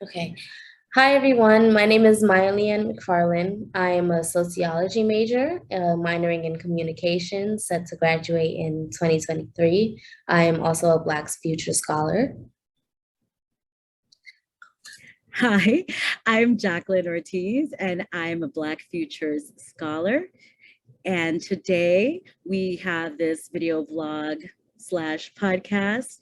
Okay. Hi, everyone. My name is McFarlane. I am a sociology major, minoring in communications, set to graduate in 2023. I am also a Black's Future Scholar. Hi, I'm Jacquelyn Ortiz, and I'm a Black Futures Scholar. And today we have this video vlog slash podcast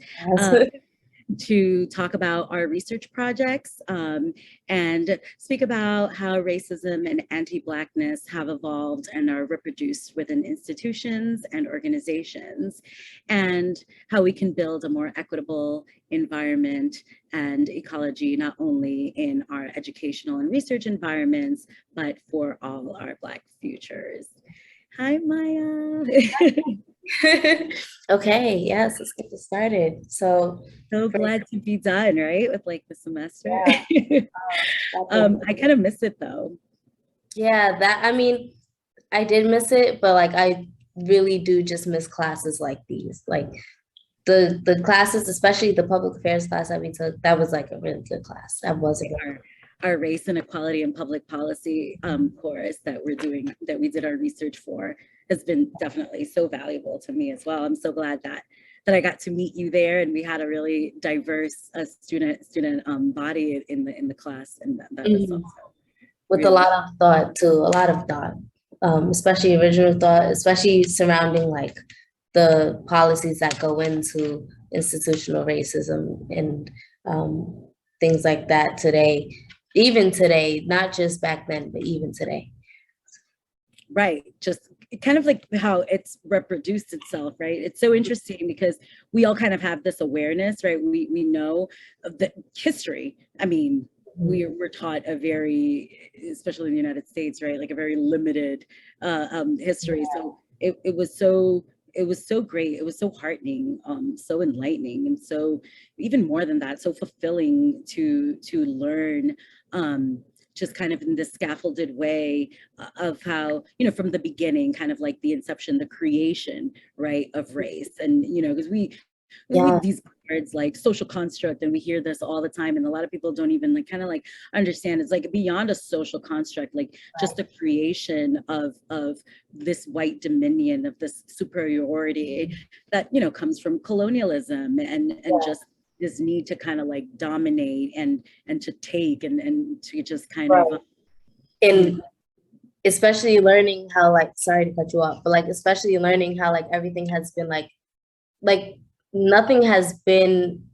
to talk about our research projects and speak about how racism and anti-Blackness have evolved and are reproduced within institutions and organizations, and how we can build a more equitable environment and ecology, not only in our educational and research environments, but for all our Black futures. Hi, Maya. Okay, yes, let's get this started. So glad to be done, right? With like the semester. Yeah. I kind of miss it though. Yeah, I did miss it, but like I really do just miss classes like these. Like the classes, especially the public affairs class that we took, that was like a really good class. That was our race and equality and public policy course that we did our research for has been definitely so valuable to me as well. I'm so glad that I got to meet you there, and we had a really diverse student body in the class, and that was also with really a lot of thought too, a lot of thought, especially original thought, especially surrounding like the policies that go into institutional racism and things like that today, even today, not just back then, but even today. Right, just kind of like how it's reproduced itself, right? It's so interesting because we all kind of have this awareness, right? We know of the history. I mean, we're taught a very, especially in the United States, right? Like a very limited history. So it was so great. It was so heartening, so enlightening, and so even more than that, so fulfilling to learn just kind of in this scaffolded way of how, from the beginning, kind of like the inception, the creation, right, of race. And, because we these words like social construct, and we hear this all the time, and a lot of people don't even like kind of like understand it's like beyond a social construct, like just the creation of this white dominion, of this superiority that comes from colonialism and just this need to kind of like dominate and to take and to just kind of and especially learning how, like, sorry to cut you off, but like especially learning how like everything has been like nothing has been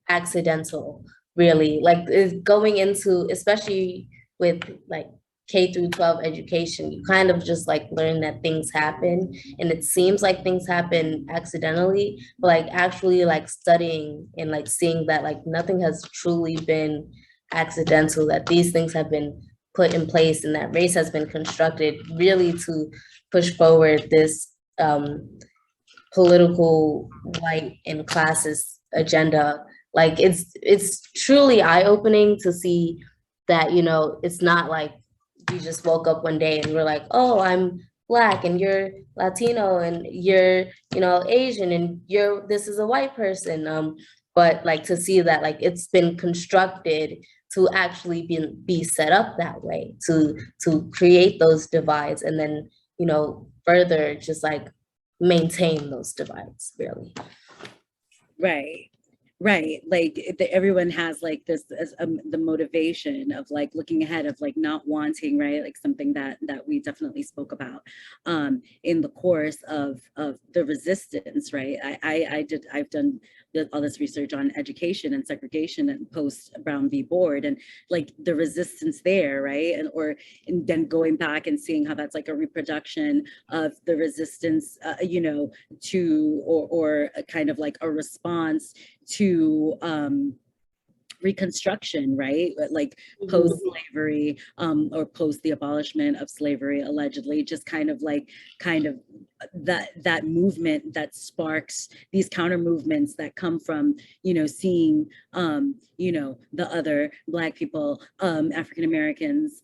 accidental, really. Like going into, especially with like K through 12 education, you kind of just like learn that things happen, and it seems like things happen accidentally, but like actually like studying and like seeing that like nothing has truly been accidental, that these things have been put in place and that race has been constructed really to push forward this political white and classist agenda. Like it's truly eye-opening to see that, it's not like you just woke up one day and we're like, oh, I'm Black and you're Latino and you're, Asian and this is a white person. But like to see that like it's been constructed to actually be set up that way, to create those divides, and then, further just like maintain those divides, really. Right, like everyone has like this the motivation of like looking ahead, of like not wanting, right, like something that we definitely spoke about in the course of the resistance, right? I've done all this research on education and segregation and post Brown v. Board, and like the resistance there, right? And then going back and seeing how that's like a reproduction of the resistance, to or a kind of like a response to Reconstruction, right? Like post-slavery, or post the abolishment of slavery, allegedly, just kind of that movement that sparks these counter movements that come from, seeing, the other Black people, African Americans,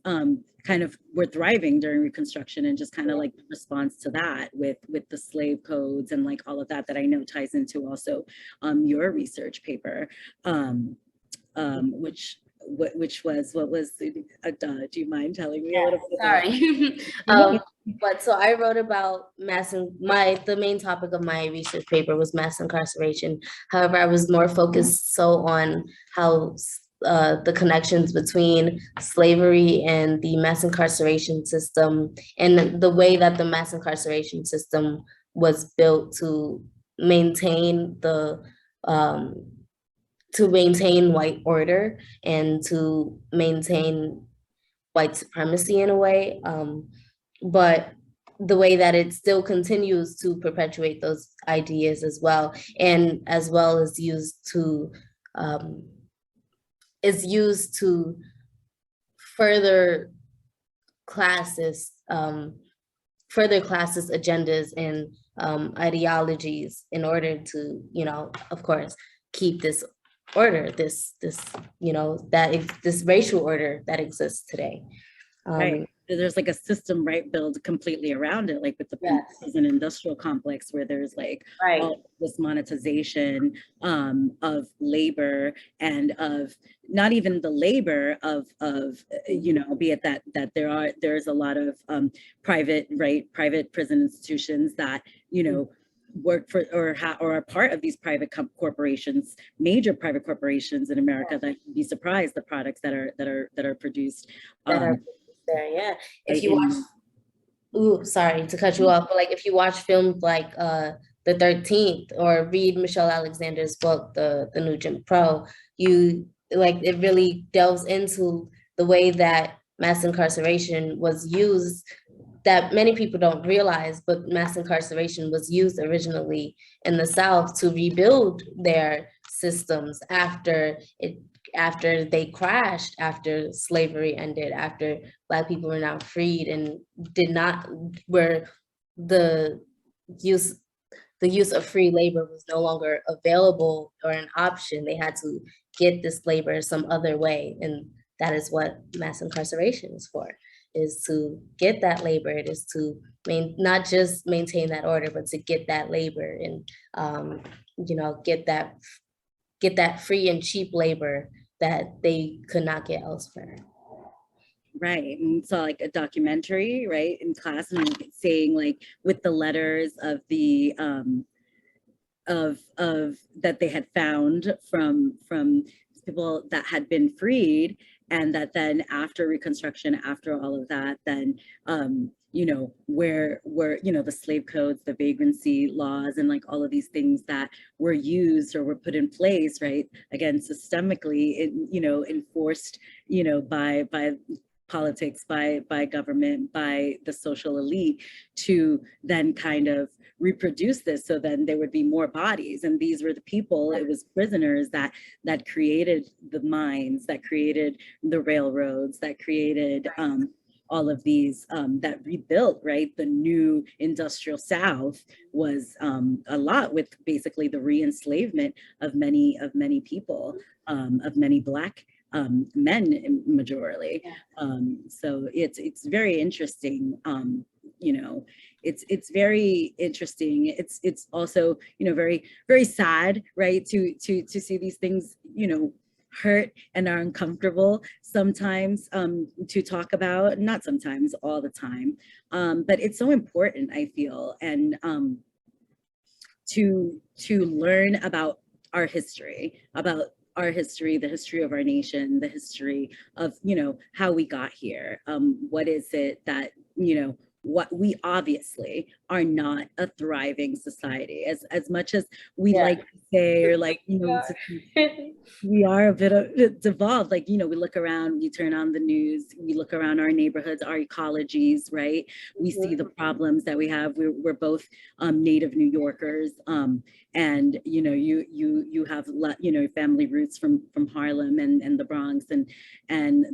kind of were thriving during Reconstruction, and just kind of like the response to that with the slave codes and like all of that I know ties into also your research paper, which which was, what was do you mind telling me a little bit about? Sorry. But so I wrote about the main topic of my research paper was mass incarceration. However, I was more focused on how the connections between slavery and the mass incarceration system, and the way that the mass incarceration system was built to maintain um, white order and to maintain white supremacy in a way, but the way that it still continues to perpetuate those ideas as well, and as well as um, used to further classes, agendas and ideologies in order to, of course, keep this order, this racial order that exists today. Right. There's like a system, right, built completely around it, like with the prison industrial complex, where there's like all this monetization of labor, and of not even the labor of be it that there's a lot of private prison institutions that work for or are part of these private corporations, major private corporations in America, that you'd be surprised the products that are produced. There, if you watch, sorry to cut you off, but like if you watch films like The 13th, or read Michelle Alexander's book, The New Jim Crow, it really delves into the way that mass incarceration was used, that many people don't realize, but mass incarceration was used originally in the South to rebuild their systems after they crashed, after slavery ended, after Black people were now freed and where the use of free labor was no longer available or an option. They had to get this labor some other way, and that is what mass incarceration is for, is to get that labor. It is to not just maintain that order, but to get that labor and get that free and cheap labor that they could not get elsewhere. Right. And so like a documentary, right, in class, and saying like with the letters of the of that they had found from people that had been freed, and that then after Reconstruction, after all of that, then where the slave codes, the vagrancy laws, and like all of these things that were used or were put in place, right, again, systemically, enforced, by politics, by government, by the social elite, to then kind of reproduce this. So then there would be more bodies, and these were the people, it was prisoners that created the mines, that created the railroads, that created all of these, that rebuilt, right, the new industrial South, was a lot with basically the re-enslavement of many people, of many Black men majorly. So it's very interesting. It's very interesting. It's also, very, very sad, right, to see these things, hurt and are uncomfortable sometimes to talk about, not sometimes, all the time. But it's so important, I feel, and to learn about our history, the history of our nation, the history of, how we got here. What is it that, what we obviously are not a thriving society, as much as we like to say, or like, we are a bit of devolved. Like, we look around, we turn on the news, we look around our neighborhoods, our ecologies, right? We see the problems that we have. We're both native New Yorkers, and you have family roots from Harlem and the Bronx, and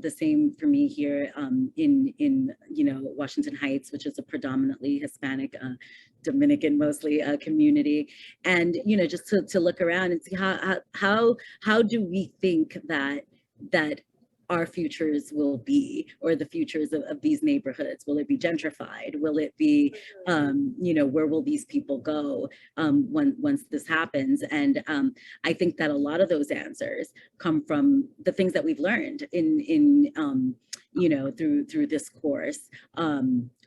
the same for me here in Washington Heights, which is a predominantly Hispanic, Dominican mostly community. And just to look around and see how do we think that our futures will be, or the futures of these neighborhoods. Will it be gentrified? Will it be, you know, where will these people go once this happens? And I think that a lot of those answers come from the things that we've learned in you know, through this course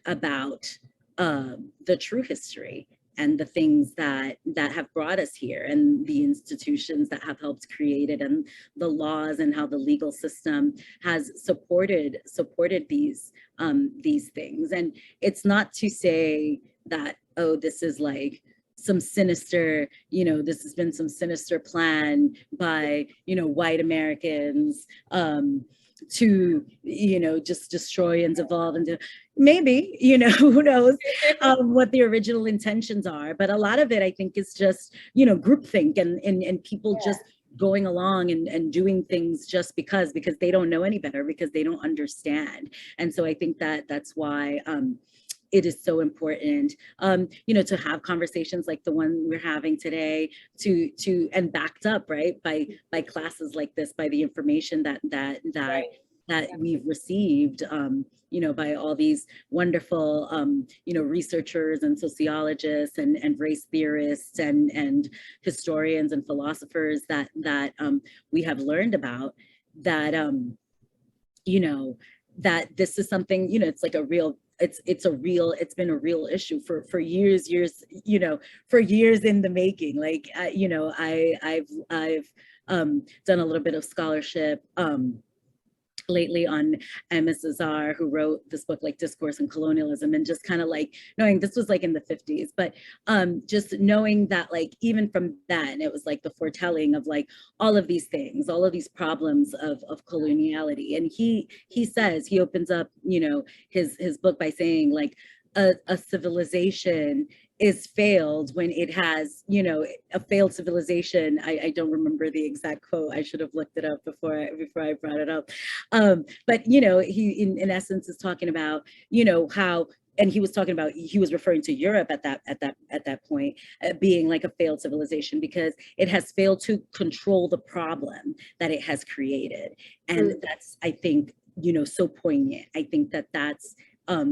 about the true history and the things that have brought us here, and the institutions that have helped create it, and the laws, and how the legal system has supported these things. And it's not to say that, oh, this is like some sinister, you know, this has been some sinister plan by, you know, white Americans to, you know, just destroy and devolve into, maybe, you know, who knows what the original intentions are. But a lot of it, I think, is just, you know, groupthink and people just going along and doing things just because they don't know any better, because they don't understand. And so I think that that's why it is so important, you know, to have conversations like the one we're having today, and backed up, right, by classes like this, by the information that we've received, you know, by all these wonderful, you know, researchers and sociologists and race theorists and historians and philosophers that we have learned about, that you know, that this is something, you know, it's like a real, it's been a real issue for years, you know, for years in the making. Like, you know, I've done a little bit of scholarship lately on Emma Cesar, who wrote this book, like Discourse and Colonialism, and just kind of like knowing this was like in the 50s, but just knowing that, like, even from then, it was like the foretelling of like all of these things, all of these problems of coloniality. And he says, he opens up, you know, his book by saying, like, a civilization is failed when it has, you know, a failed civilization. I don't remember the exact quote. I should have looked it up before I brought it up. But, you know, he in essence is talking about, you know, how, and he was talking about, he was referring to Europe at that point, being like a failed civilization because it has failed to control the problem that it has created. And that's, I think, you know, so poignant. I think that that's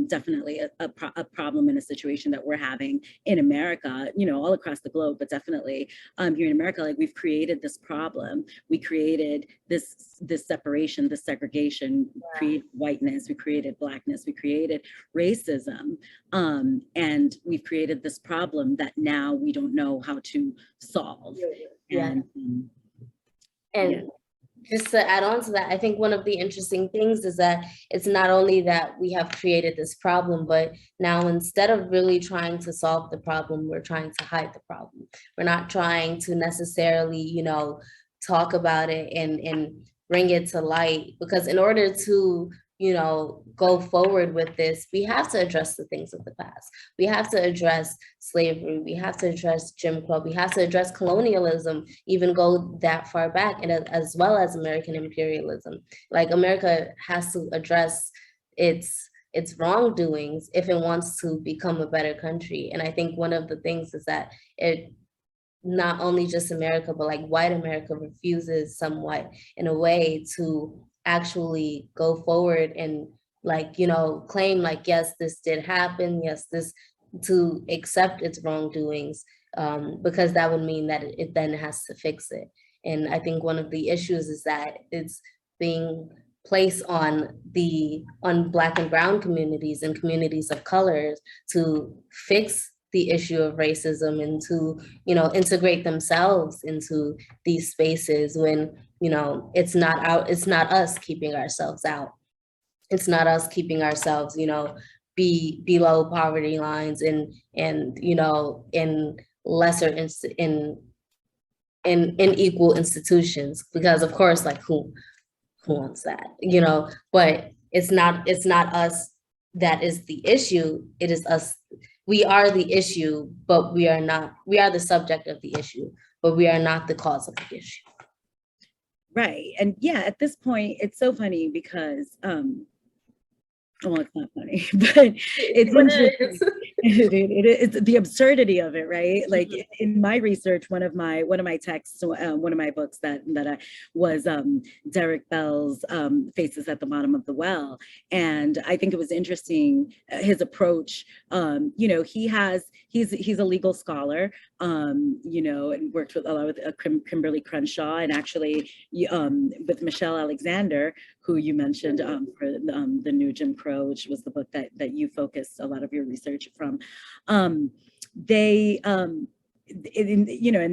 definitely a problem in a situation that we're having in America, you know, all across the globe, but definitely here in America. Like, we've created this problem. We created this separation, this segregation, created whiteness, we created blackness, we created racism, and we've created this problem that now we don't know how to solve. And just to add on to that, I think one of the interesting things is that it's not only that we have created this problem, but now instead of really trying to solve the problem, we're trying to hide the problem. We're not trying to necessarily, you know, talk about it and bring it to light, because in order to, you know, go forward with this, we have to address the things of the past. We have to address slavery. We have to address Jim Crow. We have to address colonialism, even go that far back, and as well as American imperialism. Like, America has to address its wrongdoings if it wants to become a better country. And I think one of the things is that it, not only just America, but like white America refuses somewhat in a way to actually go forward and, like, you know, claim like, yes, this did happen, yes, this, to accept its wrongdoings, because that would mean that it then has to fix it. And I think one of the issues is that it's being placed on Black and brown communities and communities of colors to fix the issue of racism and to, you know, integrate themselves into these spaces, when, you know, it's not us keeping ourselves out. It's not us keeping ourselves, you know, below poverty lines and you know, in lesser in equal institutions, because of course, like, who wants that, you know? But it's not us that is the issue. It is us. We are the issue, but we are the subject of the issue, but we are not the cause of the issue. Right. And yeah, at this point, it's so funny because Well, it's not funny, but it's interesting. It is the absurdity of it, right? Like in my research, one of my texts, one of my books that I was Derek Bell's Faces at the Bottom of the Well, and I think it was interesting his approach. He's a legal scholar, and worked with a lot with Kimberly Crenshaw, and actually with Michelle Alexander, who you mentioned for the new Jim Crow, which was the book that you focused a lot of your research from. They and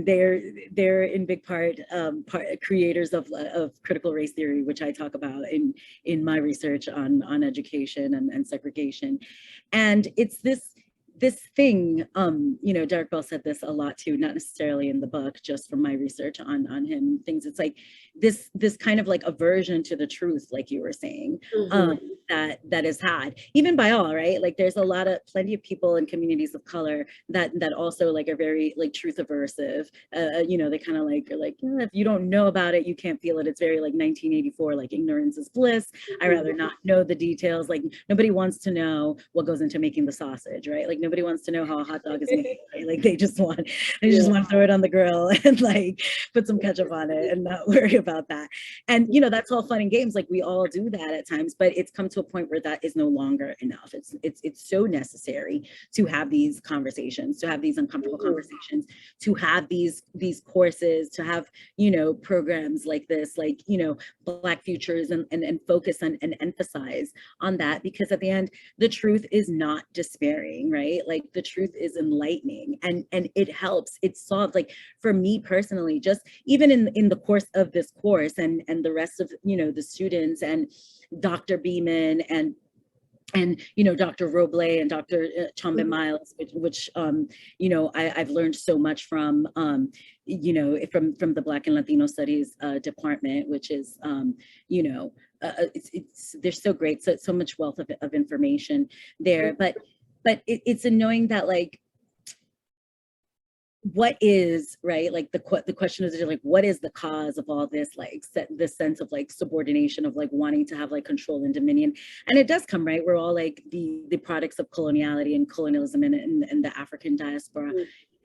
they're in big part, creators of critical race theory, which I talk about in my research on education and segregation. And it's this thing, Derek Bell said this a lot too, not necessarily in the book, just from my research on him, things. It's like this kind of like aversion to the truth, like you were saying, that is had, even by all, right? Like there's plenty of people in communities of color that also like are very like truth aversive. They kind of like are like, if you don't know about it, you can't feel it. It's very like 1984, like ignorance is bliss. I rather not know the details. Like nobody wants to know what goes into making the sausage, right? Like nobody wants to know how a hot dog is made. Right? Like they just want to throw it on the grill and like put some ketchup on it and not worry about that. And that's all fun and games. Like we all do that at times, but it's come to a point where that is no longer enough. It's so necessary to have these conversations, to have these uncomfortable conversations, to have these courses, to have programs like this, like Black Futures, and focus on and emphasize on that, because at the end the truth is not despairing, right? Like the truth is enlightening, and it helps. It's solved. Like for me personally, just even in the course of this course and the rest of the students and Dr. Beeman and Dr. Roble and Dr. Chombe Miles, which I've learned so much from, from the Black and Latino Studies department, which is, they're so great. So much wealth of information there, but it's annoying that like, what is, right, like the question is like, what is the cause of all this, like this sense of like subordination, of like wanting to have like control and dominion? And it does come, right, we're all like the products of coloniality and colonialism in the African diaspora.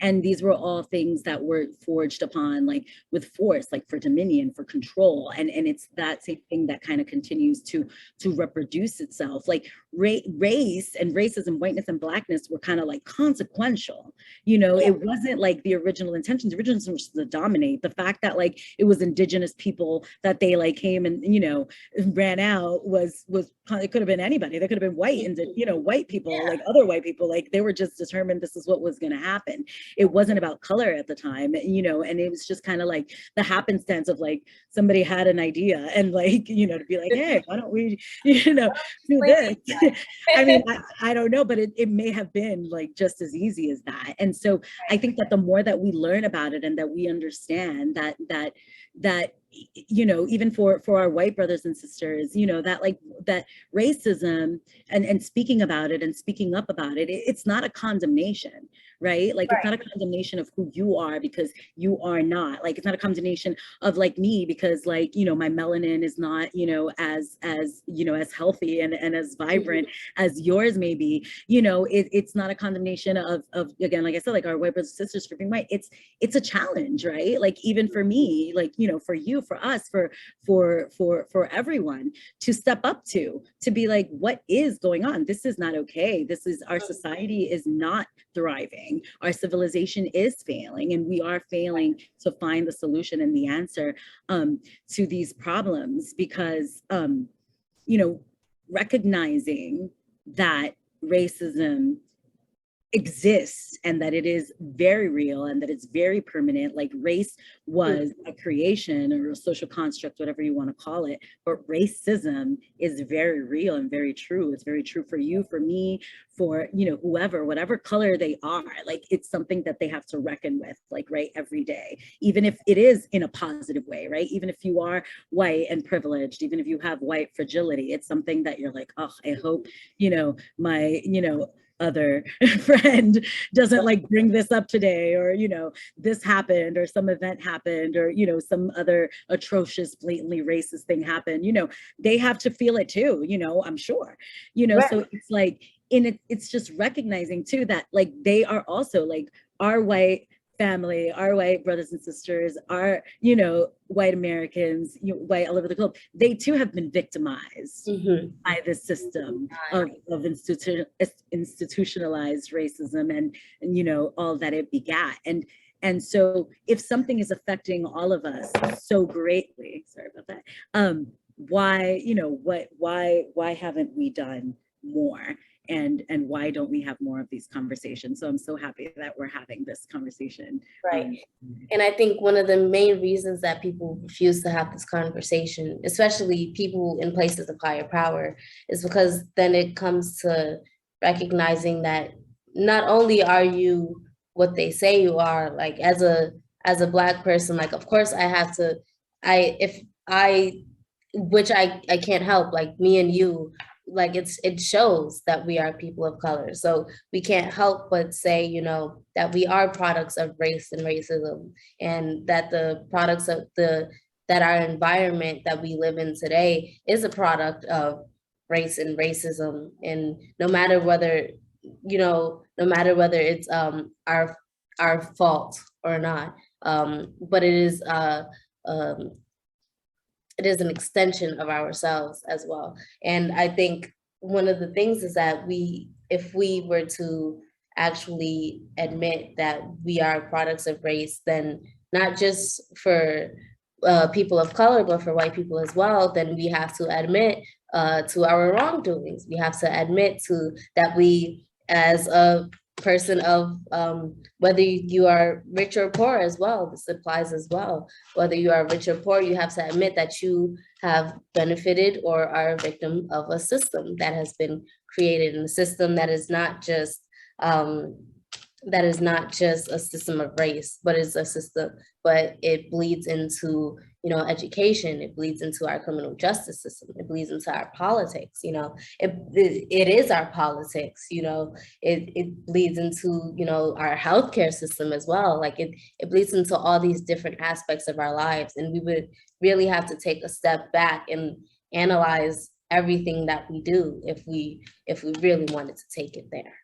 And these were all things that were forged upon like with force, like for dominion, for control. And it's that same thing that kind of continues to reproduce itself. Like race and racism, whiteness and Blackness were kind of like consequential. It wasn't like the original intentions. The original intention was to dominate. The fact that like it was indigenous people that they like came and ran out was it could have been anybody. There could have been white and white people, like other white people, like they were just determined this is what was going to happen. It wasn't about color at the time, and it was just kind of like the happenstance of like somebody had an idea and like to be like, hey, why don't we do this? I mean, I don't know, but it may have been like just as easy as that. And so I think that the more that we learn about it and that we understand that even for our white brothers and sisters, that like that racism and speaking about it and speaking up about it, it's not a condemnation, right? Like it's not a condemnation of who you are because you are not. Like it's not a condemnation of like me because like my melanin is not as healthy and as vibrant as yours may be. It's not a condemnation of again, like I said, like our white brothers and sisters for being white. It's a challenge, right? Like even for me, like for you, for us, for everyone to step up to be like, what is going on? This is not okay. This is, our society is not thriving. Our civilization is failing, and we are failing to find the solution and the answer to these problems, because recognizing that racism exists and that it is very real and that it's very permanent. Like race was a creation or a social construct, whatever you want to call it, but racism is very real and very true. It's very true for you, for me, for whoever, whatever color they are. Like it's something that they have to reckon with, like right, every day, even if it is in a positive way, right? Even if you are white and privileged, even if you have white fragility, it's something that you're like, oh, I hope my other friend doesn't like bring this up today, or, you know, this happened, or some event happened, or, you know, some other atrocious, blatantly racist thing happened, you know, they have to feel it too, you know, I'm sure, you know, Right. so it's like, in it, it's just recognizing too that like they are also like our white family, our white brothers and sisters, our, you know, white Americans, you know, white all over the globe, they too have been victimized by the system of institutionalized racism and, you know, all that it begat. And so if something is affecting all of us so greatly, sorry about that, why, you know, why haven't we done more? And why don't we have more of these conversations? So I'm so happy that we're having this conversation. Right. And I think one of the main reasons that people refuse to have this conversation, especially people in places of higher power, is because then it comes to recognizing that not only are you what they say you are, like as a Black person, like of course I have to, if I, which I can't help, like me and you, like it shows that we are people of color. So we can't help but say, you know, that we are products of race and racism, and that the products of that our environment that we live in today is a product of race and racism. And no matter whether, you know, no matter whether it's our fault or not, but um, it is an extension of ourselves as well. And I think one of the things is that if we were to actually admit that we are products of race, then not just for people of color, but for white people as well, then we have to admit to our wrongdoings. We have to admit to that we, as a person of whether you are rich or poor as well, this applies as well. Whether you are rich or poor, you have to admit that you have benefited or are a victim of a system that has been created, in a system that is not just a system of race, but it's a system, but it bleeds into, you know, education, it bleeds into our criminal justice system, it bleeds into our politics, you know, it is our politics, you know, it bleeds into, you know, our healthcare system as well. Like it bleeds into all these different aspects of our lives. And we would really have to take a step back and analyze everything that we do if we really wanted to take it there.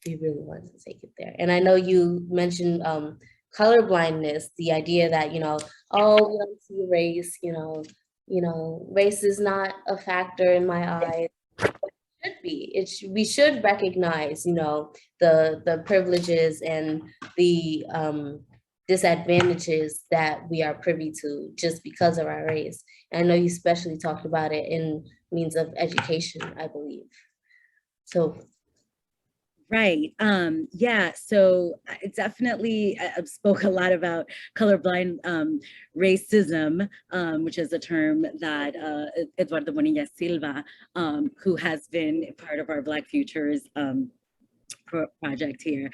We really wanted to take it there. And I know you mentioned color blindness, the idea that, you know, oh, we don't see race, you know, race is not a factor in my eyes. But it should be. We should recognize, you know, the privileges and the disadvantages that we are privy to just because of our race. And I know you especially talked about it in means of education, I believe. So right. Yeah. So I definitely spoke a lot about colorblind racism, which is a term that Eduardo Bonilla Silva, who has been part of our Black Futures project here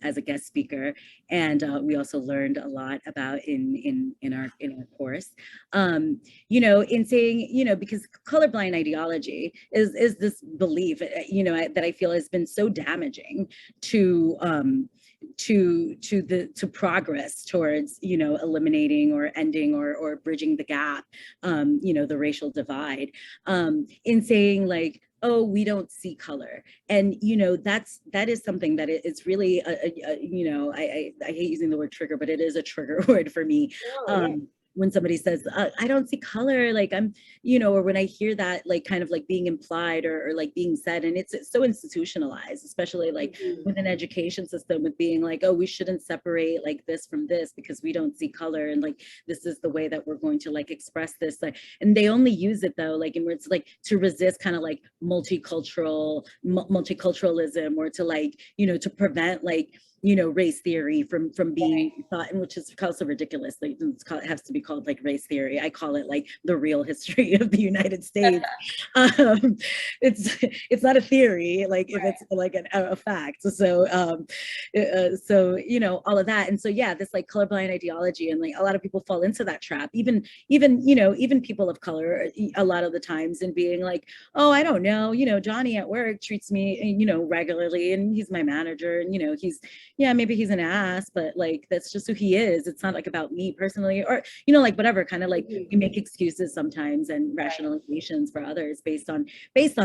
as a guest speaker, and we also learned a lot about in our course, you know, in saying, you know, because colorblind ideology is this belief, you know, that I feel has been so damaging to progress towards, you know, eliminating or ending or bridging the gap, you know, the racial divide, in saying like, oh, we don't see color. And, you know, that is something that it's really, you know, I hate using the word trigger, but it is a trigger word for me. yeah. When somebody says, I don't see color, like I'm, you know, or when I hear that, like kind of like being implied or like being said, and it's so institutionalized, especially like with an education system, with being like, oh, we shouldn't separate like this from this because we don't see color. And like, this is the way that we're going to like express this. Like, and they only use it though, like in words like to resist kind of like multiculturalism, or to like, you know, to prevent like, race theory from being thought, and which is also ridiculous. Like it has to be called like race theory. I call it like the real history of the United States. It's not a theory, like if it's like a fact. So all of that. And so yeah, this like colorblind ideology, and like a lot of people fall into that trap, even people of color a lot of the times, and being like, oh, I don't know, Johnny at work treats me regularly, and he's my manager, and maybe he's an ass, but like that's just who he is. It's not like about me personally, or like whatever, kind of like we make excuses sometimes and rationalizations for others based on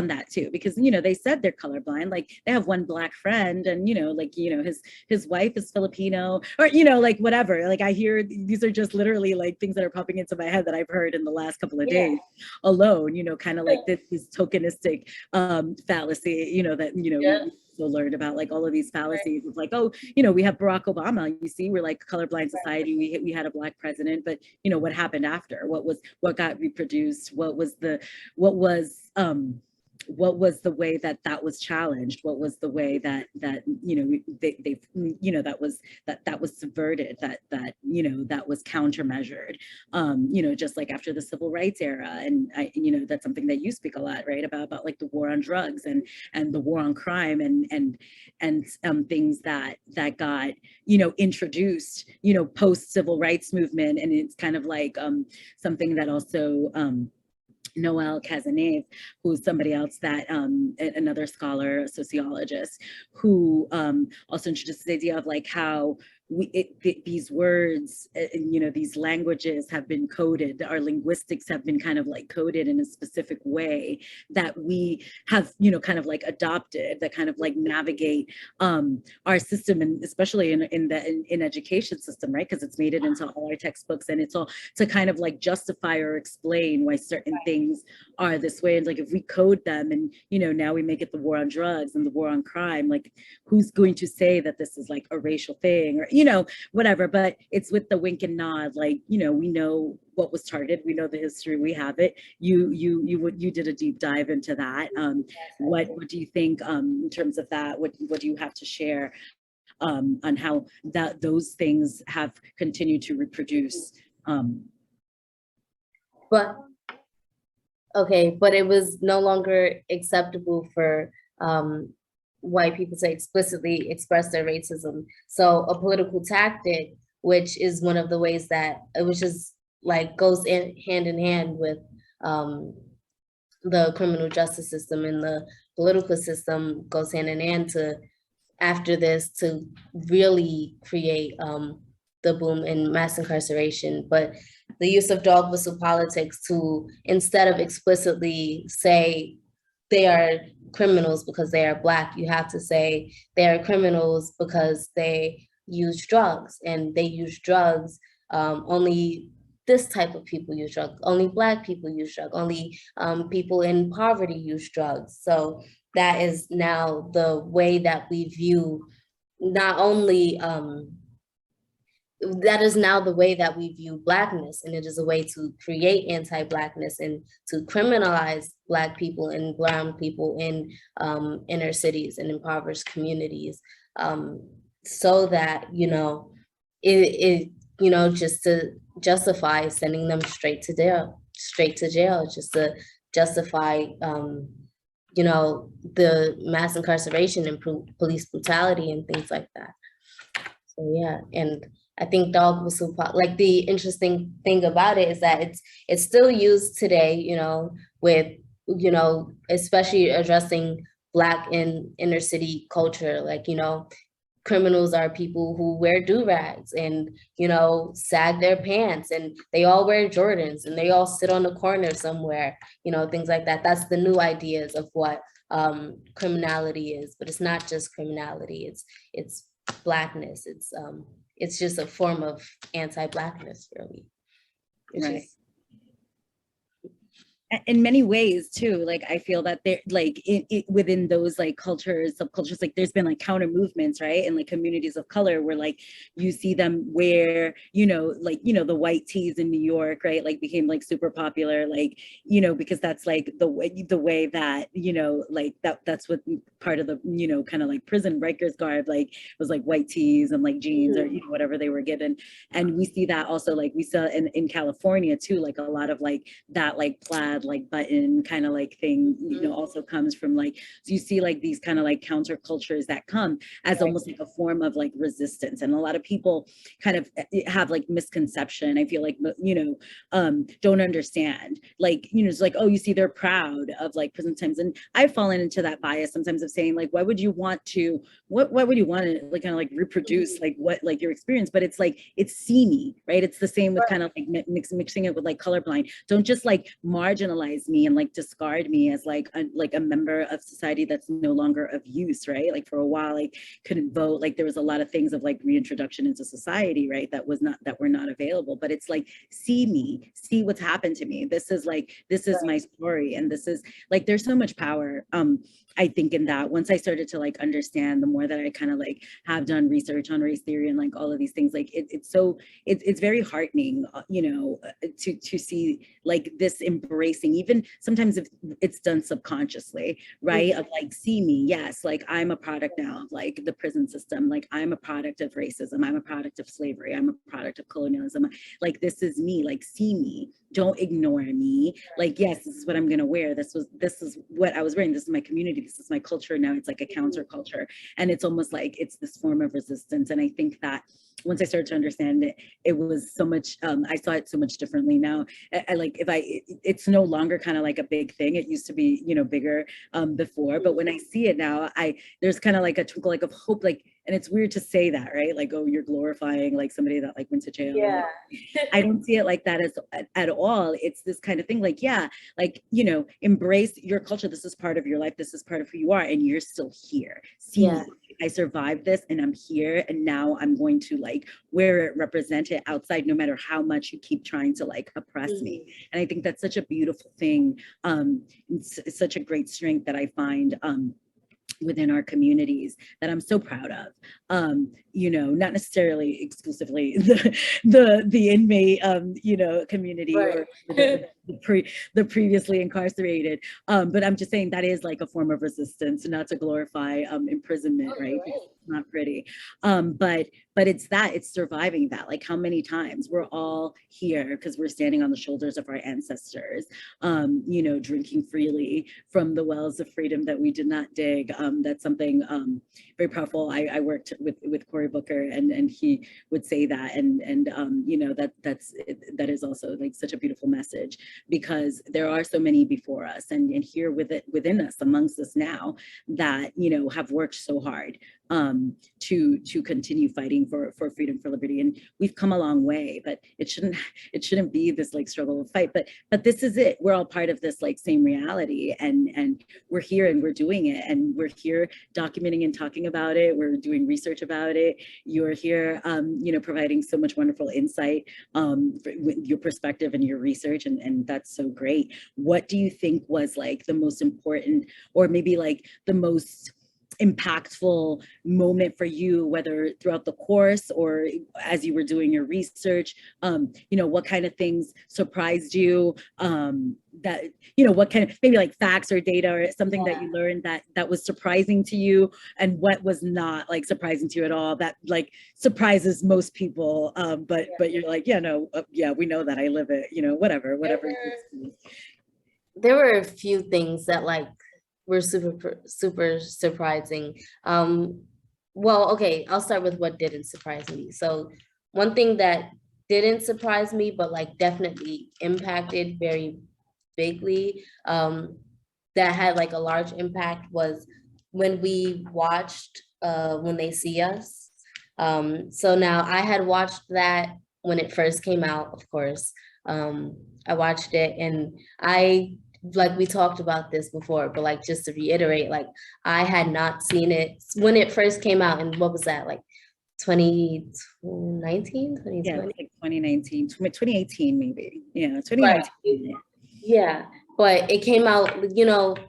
that too, because they said they're colorblind. Like they have one Black friend, and his wife is Filipino, or like whatever. Like I hear these are just literally like things that are popping into my head that I've heard in the last couple of days alone, kind of like this tokenistic fallacy, that we learned about, like all of these fallacies. It's like, oh, we have Barack Obama, you see, we're like colorblind society, we had a Black president, but what happened after? What got reproduced? What was the way that was challenged? What was the way that that was subverted, that was countermeasured, just like after the civil rights era. And that's something that you speak a lot, right, about like the war on drugs and the war on crime, and things that got introduced post civil rights movement. And it's kind of like something that also Noel Cazenave, who's somebody else that another scholar, a sociologist, who also introduced this idea of like how these words, these languages have been coded, our linguistics have been kind of like coded in a specific way that we have, kind of like adopted, that kind of like navigate our system, and especially in education system, right? Because it's made it into all our textbooks, and it's all to kind of like justify or explain why certain things are this way. And like if we code them, and now we make it the war on drugs and the war on crime, like who's going to say that this is like a racial thing, or whatever. But it's with the wink and nod, like we know what was targeted, we know the history, we have it. You did a deep dive into that. What do you think in terms of that? What do you have to share on how those things have continued to reproduce? But it was no longer acceptable for white people to explicitly express their racism. So a political tactic, which is one of the ways that, which is like goes hand in hand with the criminal justice system, and the political system goes hand in hand to, after this, to really create the boom in mass incarceration. But the use of dog whistle politics to, instead of explicitly say they are criminals because they are Black, you have to say they are criminals because they use drugs, and they use drugs, only this type of people use drugs, only Black people use drugs, only people in poverty use drugs. So that is now the way that we view, not only that is now the way that we view Blackness, and it is a way to create anti-Blackness and to criminalize Black people and brown people in inner cities and impoverished communities, so that just to justify sending them straight to jail, just to justify the mass incarceration and police brutality and things like that. So yeah, and I think dog whistle, like the interesting thing about it is that it's still used today, with, especially addressing Black in inner city culture. Like, criminals are people who wear do-rags and, sag their pants, and they all wear Jordans, and they all sit on the corner somewhere, things like that. That's the new ideas of what criminality is. But it's not just criminality, it's Blackness. It's just a form of anti-Blackness, really. Right. in many ways too, like I feel that they're like within those like cultures, subcultures, like there's been like counter movements, right, and like communities of color where like you see them wear, like the white tees in New York, right, like became like super popular, like because that's like the way that like that's what part of the kind of like prison Rikers garb like was like white tees and like jeans or whatever they were given. And we see that also, like we saw in California too, like a lot of like that like plaid like button kind of like thing also comes from like, so you see like these kind of like countercultures that come as almost like a form of like resistance. And a lot of people kind of have like misconception, I feel like don't understand, like it's like, oh, you see they're proud of like prison times. And I've fallen into that bias sometimes of saying like, why would you want to what would you want to like kind of like reproduce like what like your experience? But it's like it's see me, right? It's the same with kind of like mixing it with like colorblind. Don't just like marginalize me and like discard me as like a member of society that's no longer of use, right? Like for a while, like couldn't vote, like there was a lot of things of like reintroduction into society, right, that were not available. But it's like, see me, see what's happened to me. This is my story, and this is like, there's so much power I think in that. Once I started to like understand, the more that I kind of like have done research on race theory and like all of these things, like it's very heartening, to see like this embracing, even sometimes if it's done subconsciously, right? Of like, see me, yes, like I'm a product now of like the prison system, like I'm a product of racism, I'm a product of slavery, I'm a product of colonialism, like this is me, like see me, don't ignore me, like yes, this is what I'm gonna wear, this is what I was wearing, this is my community, this is my culture. Now it's like a counterculture, and it's almost like it's this form of resistance. And I think that once I started to understand it, it was so much, I saw it so much differently now. I like, it's no longer kind of like a big thing. It used to be, bigger before, but when I see it now, there's kind of like a twinkle like of hope, like, and it's weird to say that, right? Like, oh, you're glorifying like somebody that like went to jail. Yeah. I don't see it like that at all. It's this kind of thing, like, yeah, like, embrace your culture. This is part of your life. This is part of who you are, and you're still here. See me. I survived this and I'm here, and now I'm going to like wear it, represent it outside, no matter how much you keep trying to like oppress me. And I think that's such a beautiful thing. It's such a great strength that I find within our communities that I'm so proud of. Not necessarily exclusively the inmate community, right, or the previously incarcerated, but I'm just saying that is like a form of resistance, not to glorify imprisonment, right? It's not pretty, but it's surviving that. Like, how many times we're all here because we're standing on the shoulders of our ancestors, drinking freely from the wells of freedom that we did not dig. That's something very powerful. I worked with Cory Booker, and he would say that, and that is also like such a beautiful message, because there are so many before us and here within us, amongst us now, that have worked so hard to continue fighting for freedom, for liberty. And we've come a long way, but it shouldn't be this like struggle of fight, but this is it. We're all part of this like same reality, and we're here and we're doing it, and we're here documenting and talking about it. We're doing research about it. You're here providing so much wonderful insight with your perspective and your research, and that's so great. What do you think was like the most important, or maybe like the most impactful moment for you, whether throughout the course or as you were doing your research? What kind of things surprised you, that what kind of, maybe like facts or data or something that you learned that was surprising to you, and what was not like surprising to you at all, that like surprises most people, but you're like, we know that, I live it, whatever. There were a few things that like were super surprising. Well, okay, I'll start with what didn't surprise me. So one thing that didn't surprise me, but like definitely impacted very bigly, that had like a large impact, was when we watched When They See Us. So now I had watched that when it first came out, of course. I watched it, and like we talked about this before, but like just to reiterate, like I had not seen it when it first came out. And what was that, like 2019, 2020? Yeah, like 2019, 2018 maybe. Yeah, 2019. Right. Yeah. but it came out,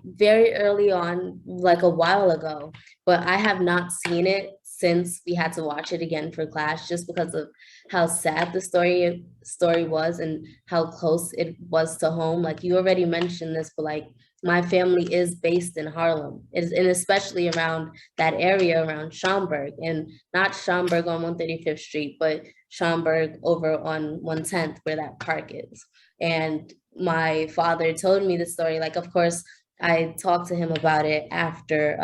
very early on, like a while ago. But I have not seen it since we had to watch it again for class, just because of how sad the story was and how close it was to home. Like you already mentioned this, but like my family is based in Harlem, and especially around that area around Schaumburg, and not Schaumburg on 135th Street, but Schaumburg over on 110th where that park is. And my father told me the story. Like, of course, I talked to him about it after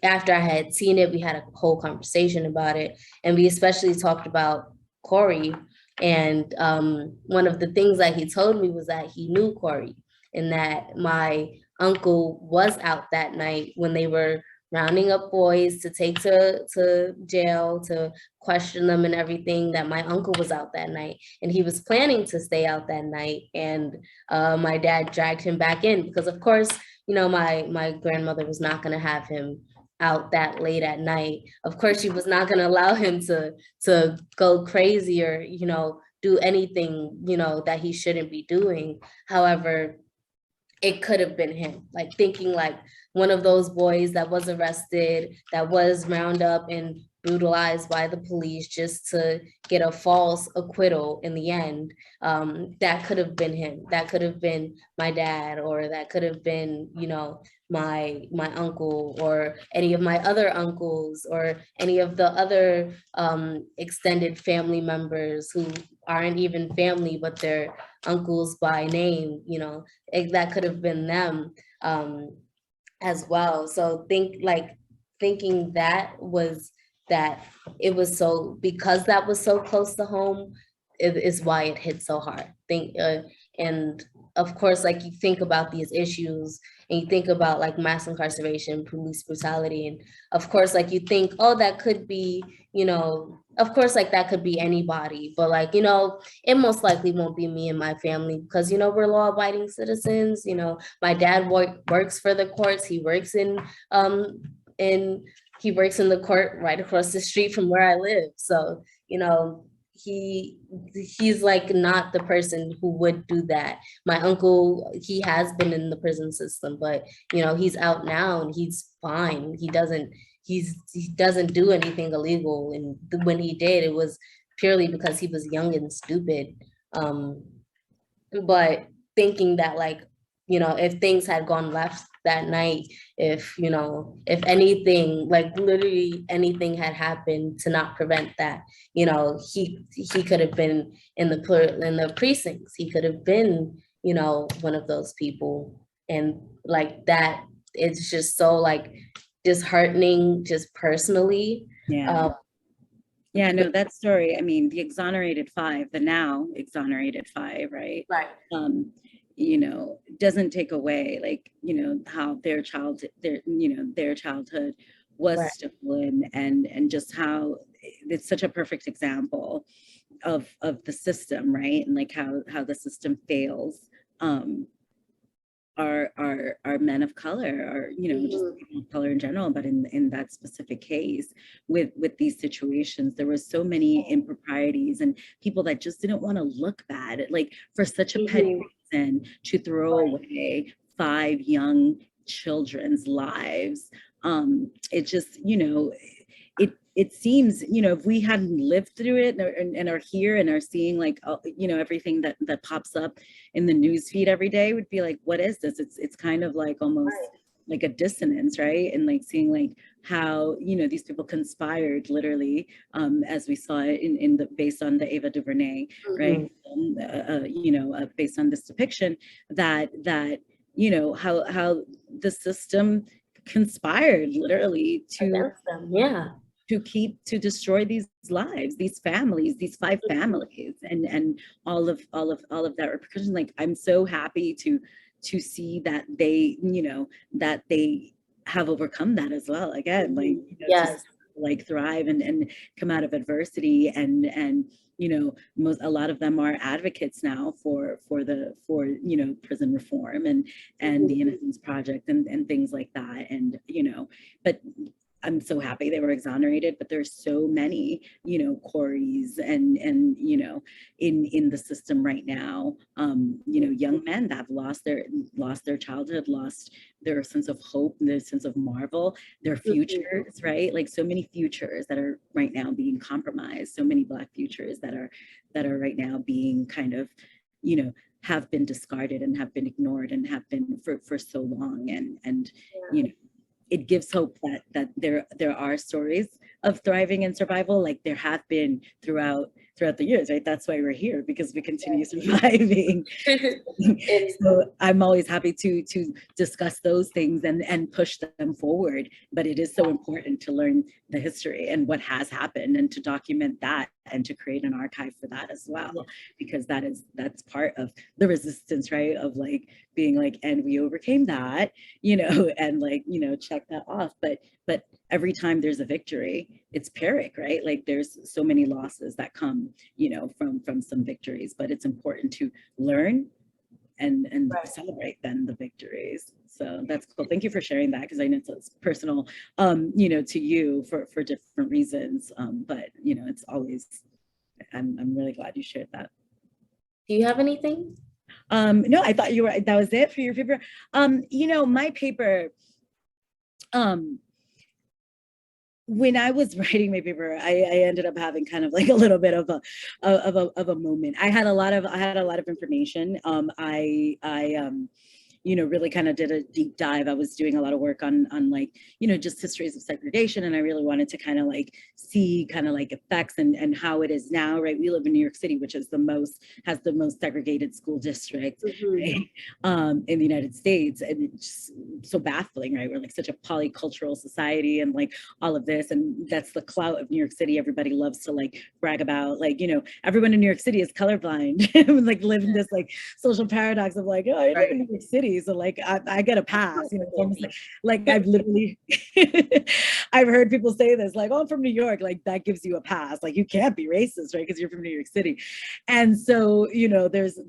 I had seen it. We had a whole conversation about it, and we especially talked about Corey. And one of the things that he told me was that he knew Corey, and that my uncle was out that night when they were rounding up boys to take to jail to question them and everything, that my uncle was out that night and he was planning to stay out that night. And my dad dragged him back in because, of course, my grandmother was not going to have him out that late at night. Of course, she was not going to allow him to go crazy or, do anything, that he shouldn't be doing. However, it could have been him, like thinking like one of those boys that was arrested, that was rounded up and brutalized by the police just to get a false acquittal in the end. That could have been him. That could have been my dad, or that could have been, my uncle, or any of my other uncles, or any of the other extended family members who aren't even family, but they're uncles by name, that could have been them as well. So thinking that it was so, because that was so close to home, is why it hit so hard. And of course, like you think about these issues and you think about like mass incarceration, police brutality, and of course, like you think, oh, that could be, of course, like that could be anybody, but like, it most likely won't be me and my family because, we're law-abiding citizens. My dad works for the courts. He works in he works in the court right across the street from where I live. So, he's like not the person who would do that. My uncle, he has been in the prison system, but he's out now and he's fine. He doesn't do anything illegal, and when he did, it was purely because he was young and stupid. But thinking that, like, if things had gone left that night, if anything, like literally anything had happened to not prevent that, he could have been in the precincts. He could have been, one of those people. And like that, it's just so like disheartening, just personally. Yeah. Yeah, no, that story, I mean, the exonerated five, the now exonerated five, right? Right. Doesn't take away like, how their childhood was Right. stolen, and just how it's such a perfect example of the system, right? And like how the system fails are men of color, or just people of color in general, but in that specific case with these situations, there were so many improprieties and people that just didn't want to look bad, like for such a petty reason to throw away 5 young children's lives. It just, it seems, if we hadn't lived through it and are here and are seeing like, everything that pops up in the news feed every day, would be like, what is this? It's kind of like almost like a dissonance, right? And like seeing like how, these people conspired literally, as we saw it in the, based on the Ava DuVernay, right? Based on this depiction that, how the system conspired literally to destroy these lives, these families, these 5 families, and all of that repercussion. Like, I'm so happy to see that they, that they have overcome that as well. Again, like, to like thrive and come out of adversity, and a lot of them are advocates now for prison reform and the Innocence Project and things like that. And but I'm so happy they were exonerated, but there's so many, Corys and in the system right now, young men that have lost their childhood, lost their sense of hope, their sense of marvel, their futures, right? Like so many futures that are right now being compromised, so many Black futures that are right now being kind of, have been discarded and have been ignored and have been for so long. And it gives hope that there are stories of thriving and survival, like there have been throughout the years, right? That's why we're here, because we continue surviving. So I'm always happy to discuss those things and push them forward. But it is so important to learn the history and what has happened, and to document that, and to create an archive for that as well, because that's part of the resistance, right? Of like being like, and we overcame that, and like, check that off. But every time there's a victory, it's Pyrrhic, right? Like there's so many losses that come, from some victories, but it's important to learn and celebrate then the victories. So that's cool. Thank you for sharing that, because I know it's personal, to you for different reasons. But it's always, I'm really glad you shared that. Do you have anything? No, I thought that was it for your paper. My paper, when I was writing my paper, I ended up having kind of like a little bit of a moment. I had a lot of information. I really kind of did a deep dive. I was doing a lot of work on like, just histories of segregation. And I really wanted to kind of like see kind of like effects and how it is now, right? We live in New York City, which has the most segregated school district, right? In the United States. And it's just so baffling, right? We're like such a polycultural society and like all of this. And that's the clout of New York City. Everybody loves to like brag about like, everyone in New York City is colorblind, like live in this like social paradox of like, oh, I live in New York City. So like I get a pass, almost like I've literally I've heard people say this, like, oh, I'm from New York, like that gives you a pass, like you can't be racist, right? Because you're from New York City. And so there's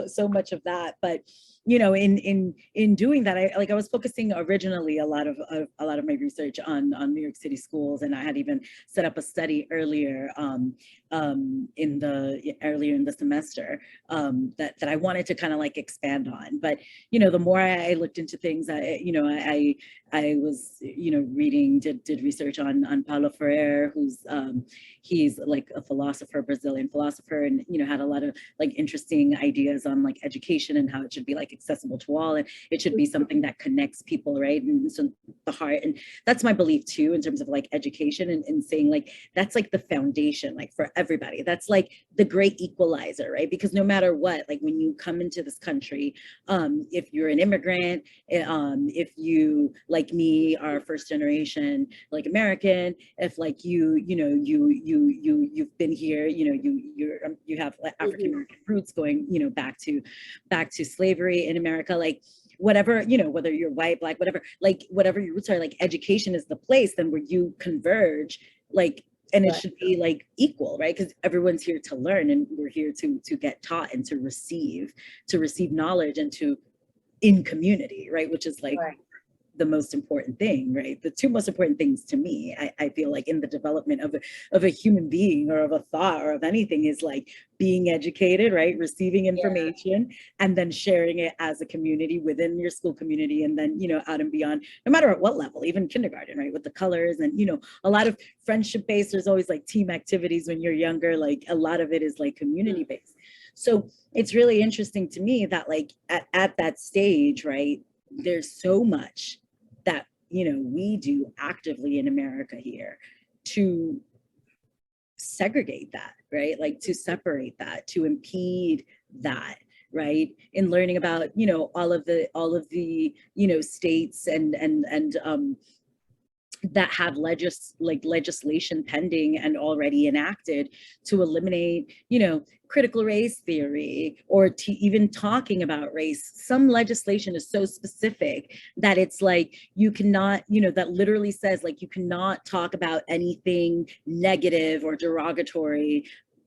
so much of that. But in doing that, I was focusing originally a lot of my research on New York City schools, and I had even set up a study earlier in the semester that I wanted to kind of like expand on. But the more I looked into things, I was reading, did research on Paulo Freire, who's he's like a philosopher, Brazilian philosopher, and had a lot of like interesting ideas on like education and how it should be like accessible to all, and it should be something that connects people, right? And so the heart, and that's my belief too in terms of like education, and saying like that's like the foundation, like for everybody. That's like the great equalizer, right? Because no matter what, like when you come into this country, if you're an immigrant, if you like me are first generation like American, if like you've been here, you have African American roots going back to slavery in America, like whatever, whether you're white, Black, whatever, like whatever your roots are, like education is the place then where you converge, like, and it should be like equal, right? Because everyone's here to learn, and we're here to get taught and to receive knowledge, and to in community, right? Which is like the most important thing, right? The two most important things to me, I feel like in the development of a human being or of a thought or of anything, is like being educated, right? Receiving information and then sharing it as a community within your school community, and then, out and beyond, no matter at what level, even kindergarten, right? With the colors and, a lot of friendship based, there's always like team activities when you're younger, like a lot of it is like community based. So it's really interesting to me that like at that stage, right, there's so much that we do actively in America here to segregate that, right? Like to separate that, to impede that, right? In learning about all of the states and that have legislation pending and already enacted to eliminate, critical race theory, or to even talking about race. Some legislation is so specific that it's like, you cannot, that literally says like, you cannot talk about anything negative or derogatory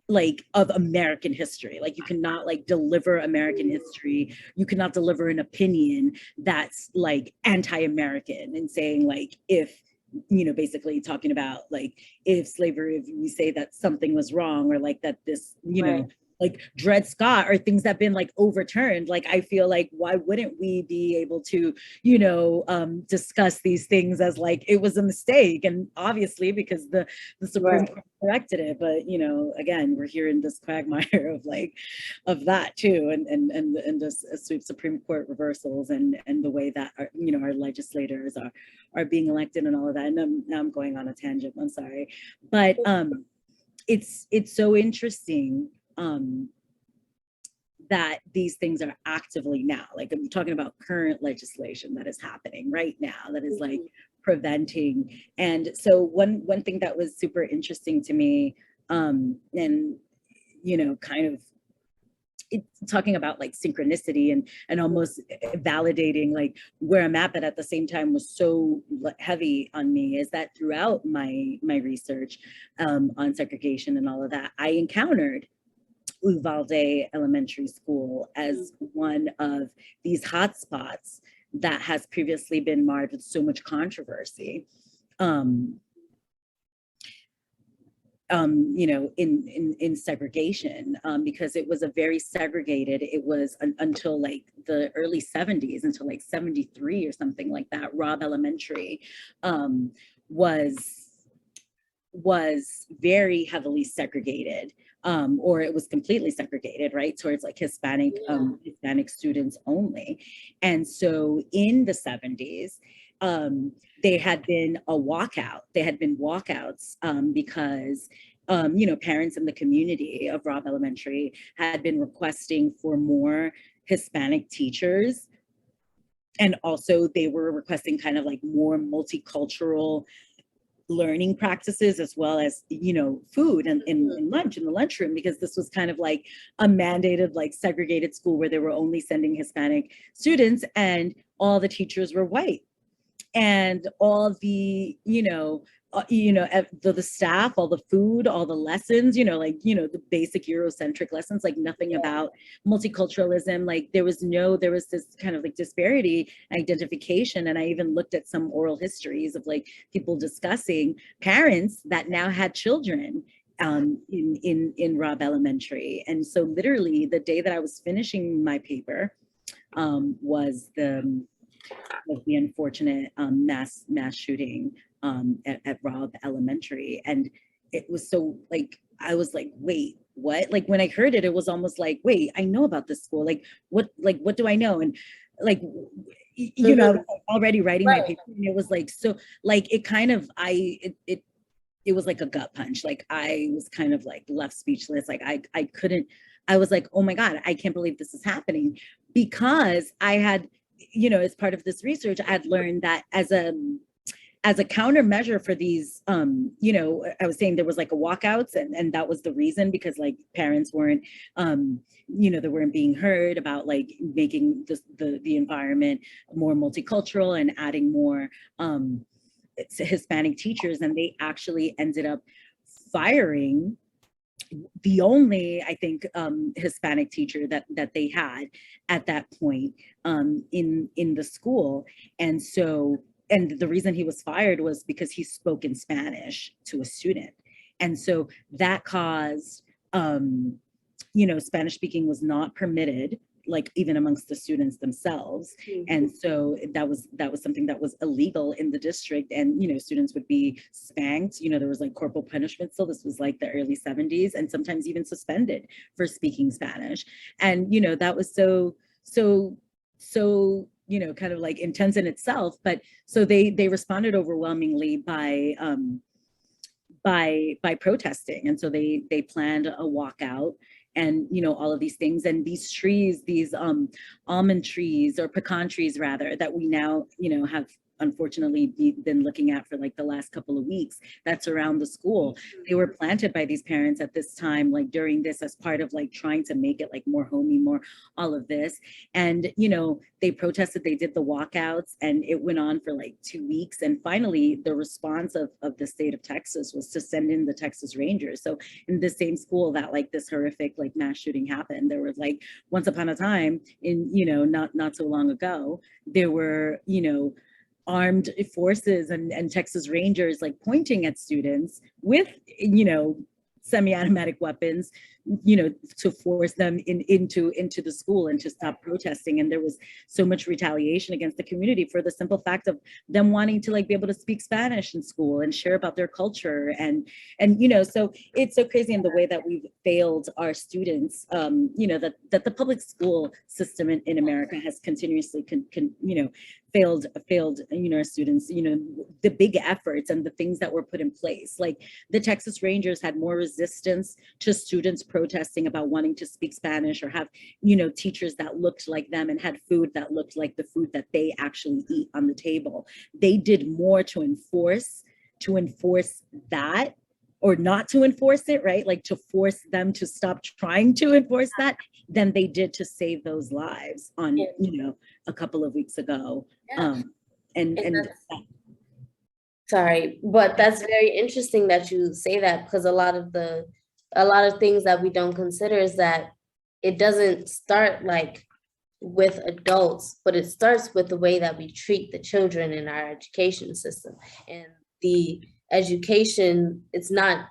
like of American history. Like you cannot like deliver American history. You cannot deliver an opinion that's like anti-American and saying like, if basically talking about like, if slavery, if we say that something was wrong, or like that this, Right. like Dred Scott, or things that have been like overturned, like I feel like, why wouldn't we be able to, discuss these things as like it was a mistake? And obviously because the Supreme Right. Court corrected it, but again, we're hearing this quagmire of like of that too, and this sweep Supreme Court reversals, and the way that our legislators are being elected and all of that. And now I'm going on a tangent. I'm sorry, but it's so interesting that these things are actively now, like I'm talking about current legislation that is happening right now that is like preventing. And so one thing that was super interesting to me, and kind of it's talking about like synchronicity and almost validating like where I'm at, but at the same time was so heavy on me, is that throughout my research on segregation and all of that, I encountered Uvalde Elementary School as one of these hotspots that has previously been marred with so much controversy. In segregation, because it was a very segregated, it was until like the early 70s, until like 73 or something like that, Robb Elementary was very heavily segregated, or it was completely segregated, right, towards like Hispanic students only. And so in the 70s, there had been walkouts because parents in the community of Robb Elementary had been requesting for more Hispanic teachers. And also they were requesting kind of like more multicultural learning practices, as well as food and in lunch in the lunchroom, because this was kind of like a mandated like segregated school where they were only sending Hispanic students, and all the teachers were white, and all the the staff, all the food, all the lessons, the basic Eurocentric lessons, like nothing about multiculturalism. Like there was this kind of like disparity identification. And I even looked at some oral histories of like people discussing parents that now had children in Robb Elementary. And so literally the day that I was finishing my paper was the unfortunate mass shooting at Robb Elementary. And it was so like, I was like, wait, what? Like when I heard it, it was almost like, wait, I know about this school. Like what do I know? And like, I was already writing my paper, and it was like, so like, it kind of, it was like a gut punch. Like I was kind of like left speechless. Like I couldn't, I was like, oh my God, I can't believe this is happening, because I had, as part of this research, I had learned that as a countermeasure for these, I was saying there was like a walkouts, and that was the reason, because like parents weren't, they weren't being heard about like making the environment more multicultural and adding more Hispanic teachers. And they actually ended up firing the only, I think, Hispanic teacher that they had at that point in the school. And so, and the reason he was fired was because he spoke in Spanish to a student. And so that caused, Spanish speaking was not permitted, like even amongst the students themselves. And so that was something that was illegal in the district. And students would be spanked, there was like corporal punishment. So this was like the early 70s, and sometimes even suspended for speaking Spanish. And that was so kind of like intense in itself. But so they responded overwhelmingly by protesting. And so they planned a walkout, and all of these things, and these trees, these almond trees, or pecan trees rather, that we now have unfortunately been looking at for like the last couple of weeks, that surround the school. They were planted by these parents at this time, like during this, as part of like trying to make it like more homey, more all of this. And they protested, they did the walkouts, and it went on for like 2 weeks. And finally the response of the state of Texas was to send in the Texas Rangers. So in the same school that like this horrific like mass shooting happened, there was like, once upon a time in not so long ago, there were armed forces and Texas Rangers like pointing at students with, semi-automatic weapons, to force them into the school and to stop protesting. And there was so much retaliation against the community for the simple fact of them wanting to like be able to speak Spanish in school and share about their culture. And so it's so crazy in the way that we've failed our students, that the public school system in America has continuously failed our students, the big efforts and the things that were put in place. Like the Texas Rangers had more resistance to students protesting about wanting to speak Spanish or have, teachers that looked like them and had food that looked like the food that they actually eat on the table. They did more to enforce that, or not to enforce it, right? Like to force them to stop trying to enforce that than they did to save those lives on, a couple of weeks ago. Yeah. And sorry, but that's very interesting that you say that, because a lot of things that we don't consider is that it doesn't start like with adults, but it starts with the way that we treat the children in our education system. And the education, it's not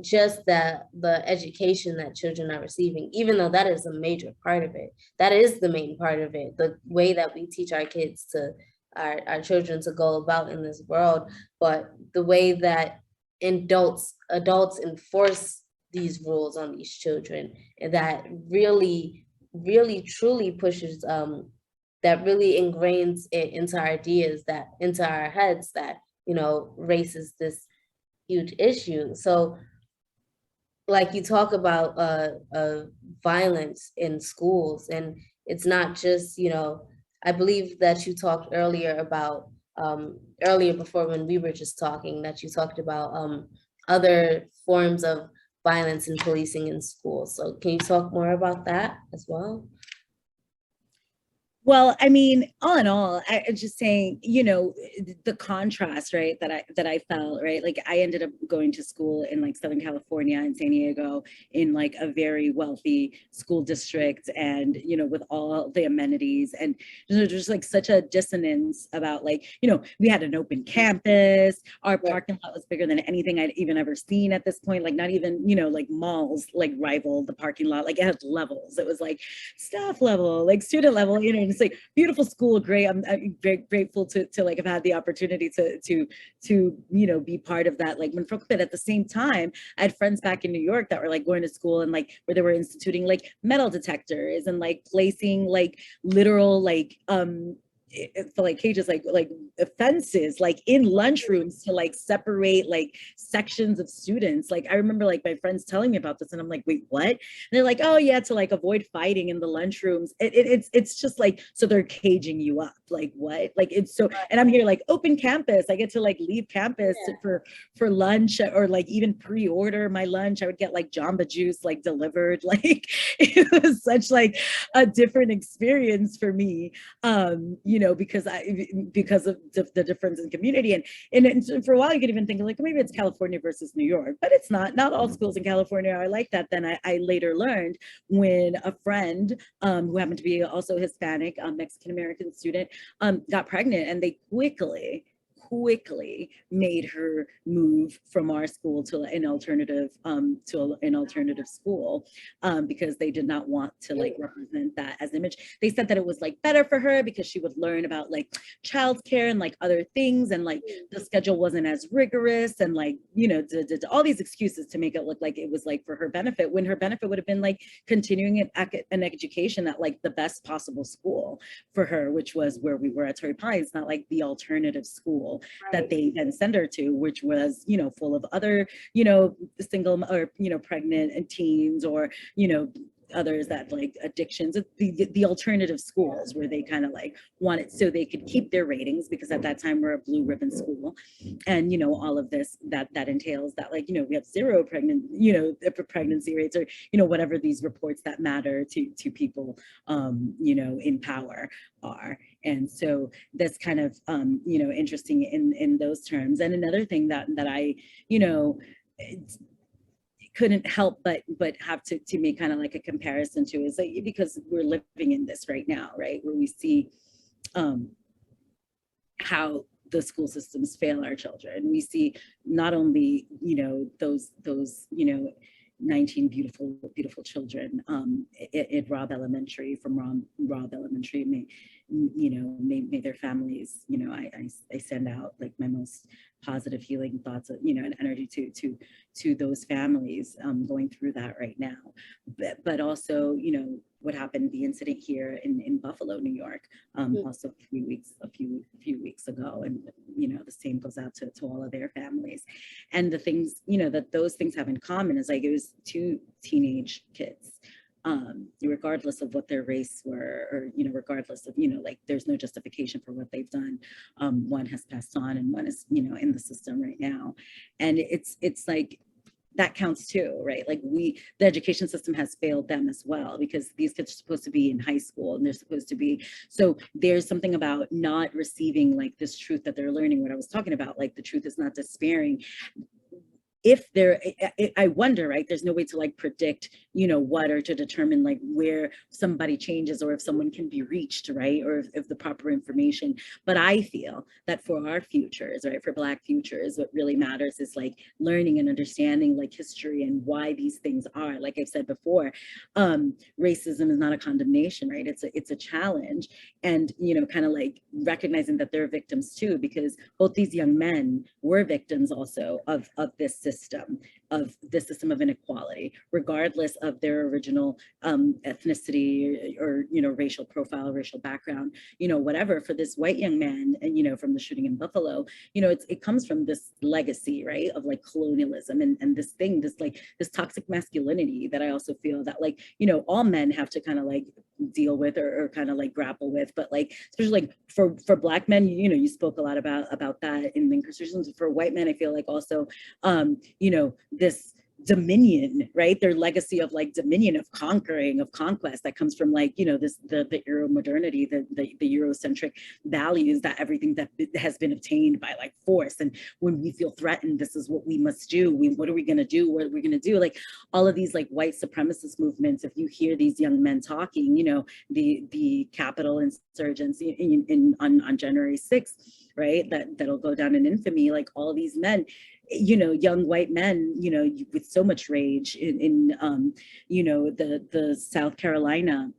just the education that children are receiving, even though that is a major part of it. That is the main part of it, the way that we teach our kids to our children to go about in this world, but the way that adults enforce these rules on these children, and that really, really truly pushes, that really ingrains it into our ideas, that into our heads, that race is this huge issue. So like you talk about violence in schools, and it's not just, I believe that you talked earlier about, earlier before when we were just talking, that you talked about other forms of violence and policing in schools. So can you talk more about that as well? Well, I mean, all in all, I'm just saying, the contrast, right, that I felt, right? Like I ended up going to school in like Southern California in San Diego in like a very wealthy school district, and with all the amenities, and there's like such a dissonance about like, we had an open campus, our parking lot was bigger than anything I'd even ever seen at this point, like not even, like malls like rival the parking lot, like it had levels. It was like staff level, like student level, it's like beautiful school, great. I'm very grateful to like have had the opportunity to be part of that. Like but at the same time, I had friends back in New York that were like going to school and like where they were instituting like metal detectors and like placing like literal like for like cages, like fences, like in lunchrooms to like separate like sections of students. Like I remember like my friends telling me about this, and I'm like, wait, what? And they're like, oh yeah, to like avoid fighting in the lunchrooms. It's just like, so they're caging you up. Like what? Like it's so, and I'm here like open campus. I get to like leave campus for lunch, or like even pre-order my lunch. I would get like Jamba Juice like delivered. Like it was such like a different experience for me. Because of the difference in community, and for a while you could even think like maybe it's California versus New York, but it's not. Not all schools in California are like that. Then I later learned when a friend who happened to be also Hispanic, Mexican American student, got pregnant, and they quickly made her move from our school to an alternative school, because they did not want to like represent that as an image. They said that it was like better for her because she would learn about like childcare and like other things, and like the schedule wasn't as rigorous, and like all these excuses to make it look like it was like for her benefit, when her benefit would have been like continuing an education at like the best possible school for her, which was where we were at Torrey Pines, not like the alternative school that they then send her to, which was, full of other, single or, pregnant and teens, or, others that like addictions, the alternative schools where they kind of like wanted so they could keep their ratings, because at that time we're a blue ribbon school, and all of this that entails that, like, we have zero pregnancy rates, or whatever these reports that matter to people in power are. And so that's kind of interesting in those terms. And another thing that I couldn't help but have to make kind of like a comparison to is like, because we're living in this right now, right, where we see how the school systems fail our children. We see not only, those 19 beautiful children at Robb Elementary, from Robb Elementary. May their families, I send out like my most positive healing thoughts, and energy to those families going through that right now. But also, what happened, the incident here in Buffalo, New York, also a few weeks ago, and the same goes out to all of their families. And the things that those things have in common is like it was two teenage kids, regardless of what their race were, or regardless of like there's no justification for what they've done. One has passed on, and one is in the system right now, and it's like that counts too, right? Like the education system has failed them as well, because these kids are supposed to be in high school, and they're supposed to be, so there's something about not receiving like this truth that they're learning, what I was talking about, like the truth is not despairing. If there, I wonder, right, there's no way to like predict, what, or to determine like where somebody changes, or if someone can be reached, right, or if the proper information. But I feel that for our futures, right, for Black futures, what really matters is like learning and understanding like history and why these things are. Like I've said before, racism is not a condemnation, right? It's a challenge, and kind of like recognizing that they're victims too, because both these young men were victims also of this system of inequality, regardless of their original ethnicity or racial profile, racial background, whatever. For this white young man, and from the shooting in Buffalo, it comes from this legacy, right, of like colonialism and this thing, this toxic masculinity that I also feel that like all men have to kind of like deal with, or kind of like grapple with. But like especially like for Black men, you spoke a lot about that in the incarcerations. For white men, I feel like also this dominion, right, their legacy of like dominion, of conquering, of conquest, that comes from like the Euro modernity, the Eurocentric values, that everything that has been obtained by like force, and when we feel threatened, this is what we must do. What are we going to do? What are we going to do? Like all of these like white supremacist movements, if you hear these young men talking, the Capitol insurgents on January 6th, right, that'll go down in infamy, like all of these men, young white men, with so much rage in the South Carolina,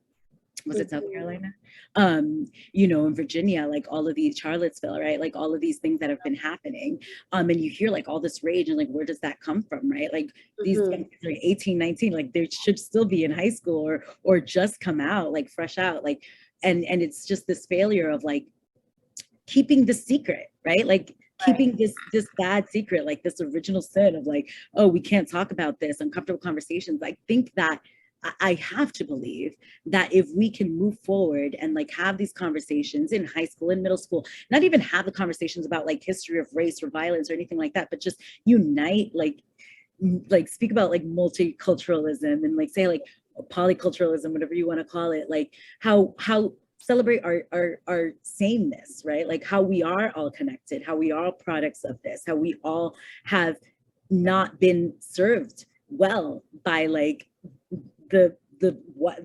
was it South Carolina? In Virginia, like all of these, Charlottesville, right? Like all of these things that have been happening. And you hear like all this rage, and like, where does that come from, right? Like these kids are 18, 19, like they should still be in high school, or just come out, like fresh out, like, and it's just this failure of like keeping the secret, right? Like keeping this bad secret, like this original sin of like, oh, we can't talk about this, uncomfortable conversations. I think that I have to believe that if we can move forward and like have these conversations in high school and middle school, not even have the conversations about like history of race or violence or anything like that, but just unite, like speak about like multiculturalism, and like say like polyculturalism, whatever you want to call it, like how celebrate our sameness, right? Like how we are all connected, how we are all products of this, how we all have not been served well by like the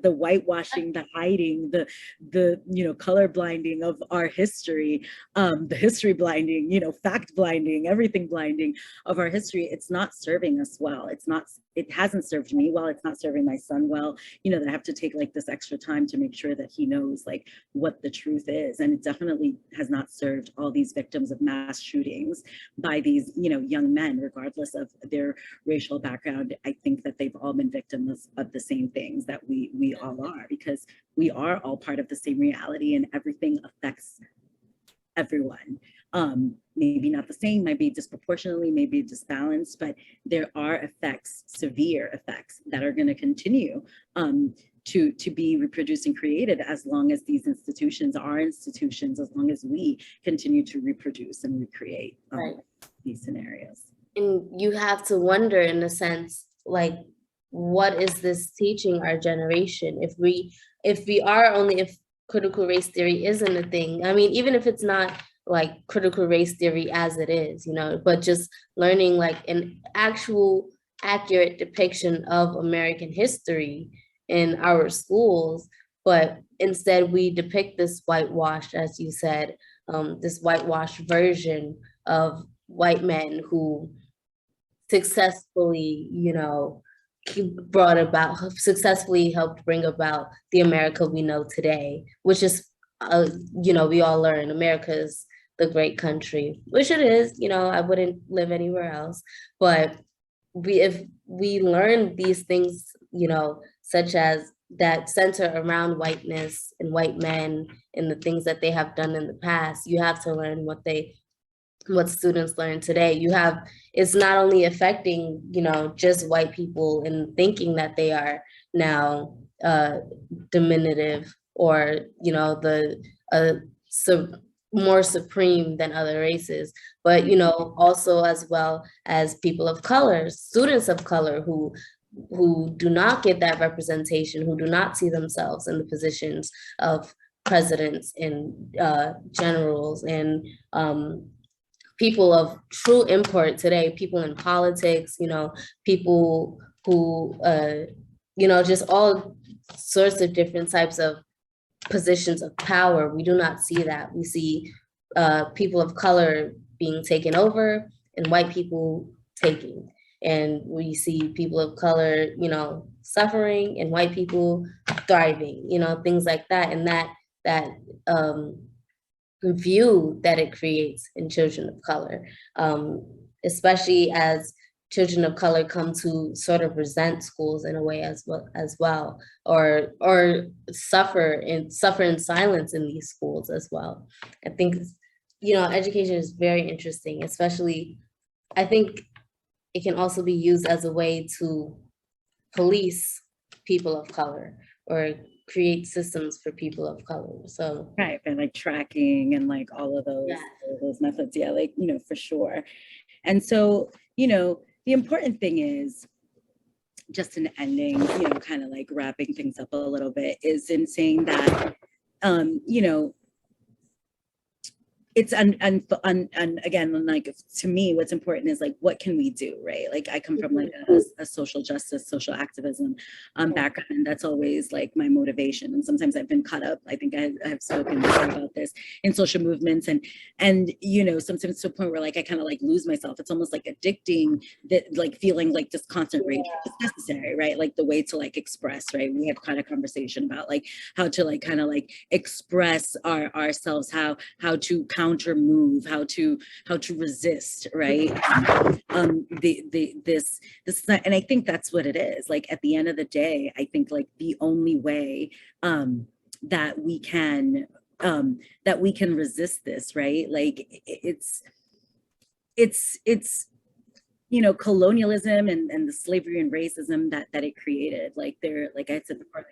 whitewashing, the hiding, the color blinding of our history, the history blinding, fact blinding, everything blinding of our history. It's not serving us well. It hasn't served me well. It's not serving my son well, that I have to take like this extra time to make sure that he knows like what the truth is. And it definitely has not served all these victims of mass shootings by these, young men, regardless of their racial background. I think that they've all been victims of the same things that we all are, because we are all part of the same reality, and everything affects everyone. Maybe not the same, maybe disproportionately, maybe disbalanced, but there are effects, severe effects, that are going to continue to be reproduced and created as long as these institutions are institutions, as long as we continue to reproduce and recreate these scenarios. And you have to wonder, in a sense, like, what is this teaching our generation? If critical race theory isn't a thing, I mean, even if it's not like critical race theory as it is, but just learning like an actual accurate depiction of American history in our schools, but instead we depict this whitewashed, as you said, this whitewashed version of white men who successfully, successfully helped bring about the America we know today, which is, we all learn America is the great country, which it is. I wouldn't live anywhere else, but if we learn these things, such as that center around whiteness and white men and the things that they have done in the past, you have to learn what students learn today. It's not only affecting, just white people and thinking that they are now diminutive or, more supreme than other races, but, also as well as people of color, students of color who do not get that representation, who do not see themselves in the positions of presidents and generals and people of true import today, people in politics, people who, just all sorts of different types of positions of power. We do not see that. We see people of color being taken over and white people taking. And we see people of color, suffering and white people thriving, things like that. And that view that it creates in children of color, especially as children of color come to sort of resent schools in a way as well, or suffer in silence in these schools as well. I think, education is very interesting, especially, I think it can also be used as a way to police people of color or create systems for people of color. So right, and like tracking and like all of those methods, for sure. And so, the important thing is, just in ending, kind of like wrapping things up a little bit, is in saying that, it's again, like, to me, what's important is like, what can we do, right? Like, I come from like a social justice, social activism background, and that's always like my motivation. And sometimes I've been caught up, I think I have spoken about this, in social movements, and sometimes to a point where like I kind of like lose myself. It's almost like addicting, that like feeling like this constant rage is necessary, right? Like the way to like express, right? We have kind of conversation about like how to like kind of like express ourselves, how to counter move, how to resist, right? This and I think that's what it is. Like, at the end of the day, I think like the only way that we can resist this, right? Like, it's colonialism and the slavery and racism that it created. Like, they're, like I said before,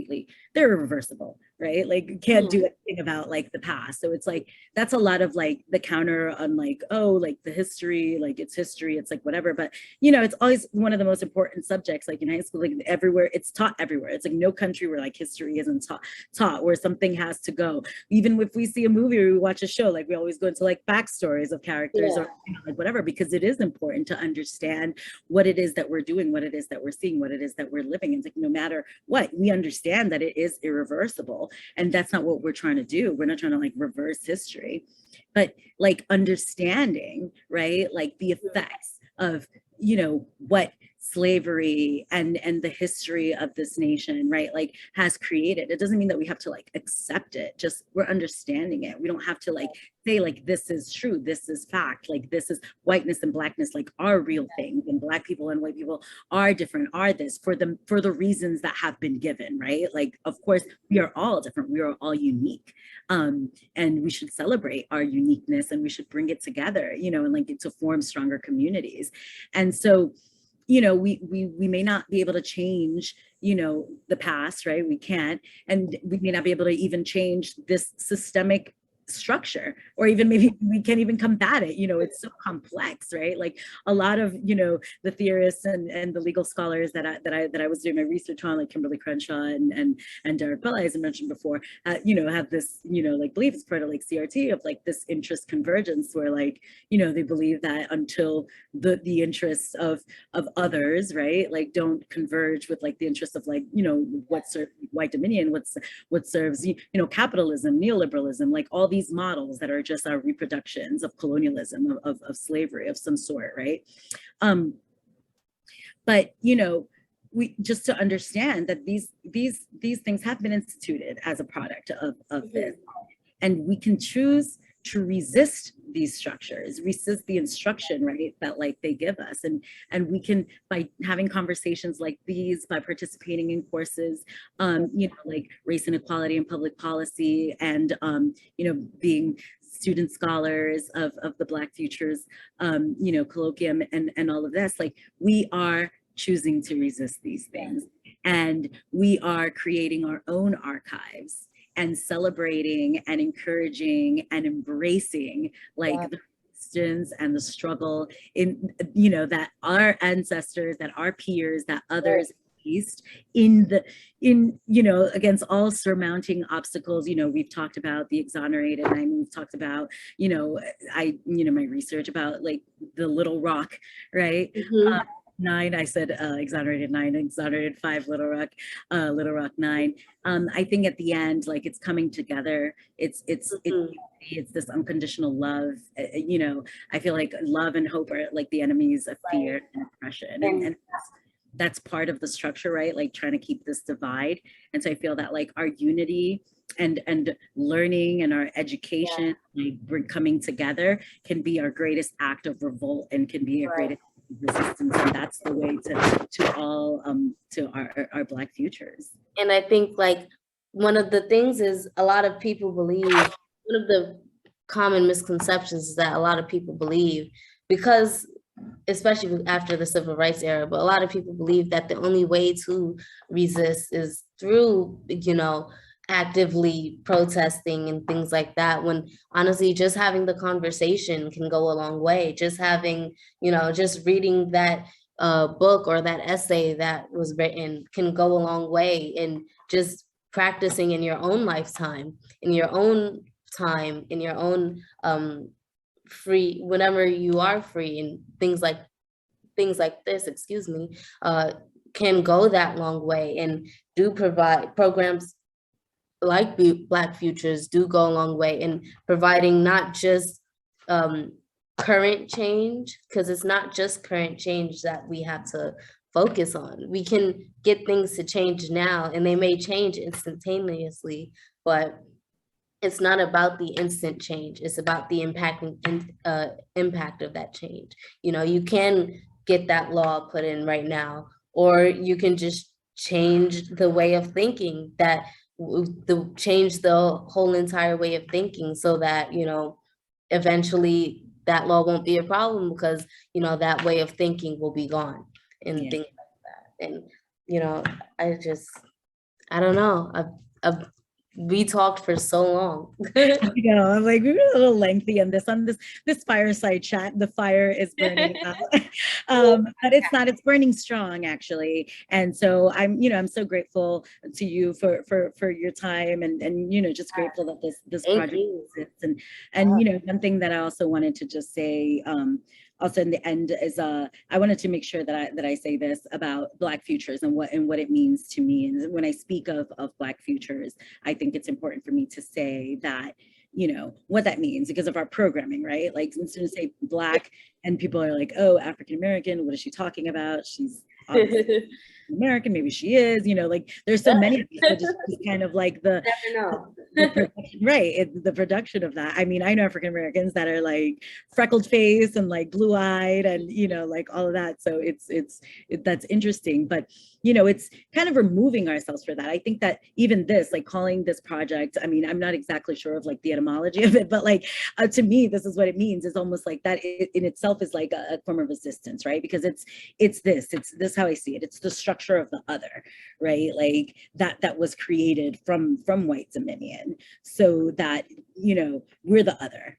like, they're irreversible, right? Like, you can't do anything about like the past. So it's like, that's a lot of like the counter on like, oh, like the history, like it's history, it's like whatever. But it's always one of the most important subjects, like in high school, like everywhere, it's taught everywhere. It's like no country where like history isn't taught, where something has to go. Even if we see a movie or we watch a show, like we always go into like backstories of characters or like whatever, because it is important to understand what it is that we're doing, what it is that we're seeing, what it is that we're living. And it's like, no matter what, we understand that it is irreversible. And that's not what we're trying to do. We're not trying to like reverse history, but like understanding, right? Like the effects of, what slavery and the history of this nation, right, like has created. It doesn't mean that we have to like accept it, just we're understanding it. We don't have to like say like, this is true, this is fact, like this is whiteness and blackness, like are real things, and black people and white people are different, are this for the reasons that have been given, right? Like, of course, we are all different, we are all unique, and we should celebrate our uniqueness, and we should bring it together, and like to form stronger communities. And so we may not be able to change, the past, right? We can't, and we may not be able to even change this systemic structure, or even maybe we can't even combat it. It's so complex, right? Like a lot of the theorists and the legal scholars that I was doing my research on, like Kimberly Crenshaw and Derek Pillai, as I mentioned before, have this like belief, it's part of like CRT, of like this interest convergence, where like they believe that until the interests of others, right, like don't converge with like the interests of like what serves white dominion, what serves capitalism, neoliberalism, like all these models that are just our reproductions of colonialism, of slavery of some sort, right? But we just to understand that these things have been instituted as a product of this, and we can choose to resist these structures, resist the instruction, right, that like they give us. And we can, by having conversations like these, by participating in courses, like race inequality and public policy, and, being student scholars of the Black Futures, colloquium, and all of this, like we are choosing to resist these things. And we are creating our own archives and celebrating and encouraging and embracing like the resistance and the struggle in, that our ancestors, that our peers, that others faced against all surmounting obstacles. We've talked about the exonerated, and we've talked about, my research about like the Little Rock, right? 9, I said exonerated 9, exonerated 5, Little Rock 9. I think at the end, like it's coming together. It's this unconditional love. I feel like love and hope are like the enemies of fear and oppression, and that's part of the structure, right? Like trying to keep this divide. And so I feel that like our unity and learning and our education, like we're coming together, can be our greatest act of revolt, and can be a greatest resistance, and that's the way to all to our Black futures. And I think like one of the things is a lot of people believe, one of the common misconceptions is that a lot of people believe, because especially after the civil rights era, but a lot of people believe that the only way to resist is through actively protesting and things like that, when honestly just having the conversation can go a long way. Just having, just reading that book or that essay that was written can go a long way, and just practicing in your own lifetime, in your own time, in your own free, whenever you are free, and things like this, can go that long way, and do provide programs like Black Futures do go a long way in providing not just current change, because it's not just current change that we have to focus on. We can get things to change now, and they may change instantaneously, but it's not about the instant change. It's about the impact of that change. You can get that law put in right now, or you can just change the way of thinking, change the whole entire way of thinking, so that eventually that law won't be a problem, because that way of thinking will be gone, and things like that. And I don't know, we talked for so long. I'm like, we were a little lengthy on this fireside chat. The fire is burning out. But it's not, it's burning strong, actually. And so I'm so grateful to you for your time, and just grateful that this project exists. And one thing that I also wanted to just say, also in the end, is I wanted to make sure that I say this about Black Futures and what it means to me. And when I speak of Black Futures, I think it's important for me to say that what that means, because of our programming, right? Like, as soon as I say Black, and people are like, oh, African American, what is she talking about? She's obviously American, maybe she is, like there's so many of these, so just kind of like the production of that. I mean, I know African Americans that are like freckled face and like blue eyed, and like all of that. So that's interesting, but it's kind of removing ourselves for that. I think that even this, like calling this project, I mean, I'm not exactly sure of like the etymology of it, but like to me, this is what it means. It's almost like that in itself is like a form of resistance, right? Because it's this how I see it. It's the structure of the other, right? Like that was created from white dominion, so that we're the other,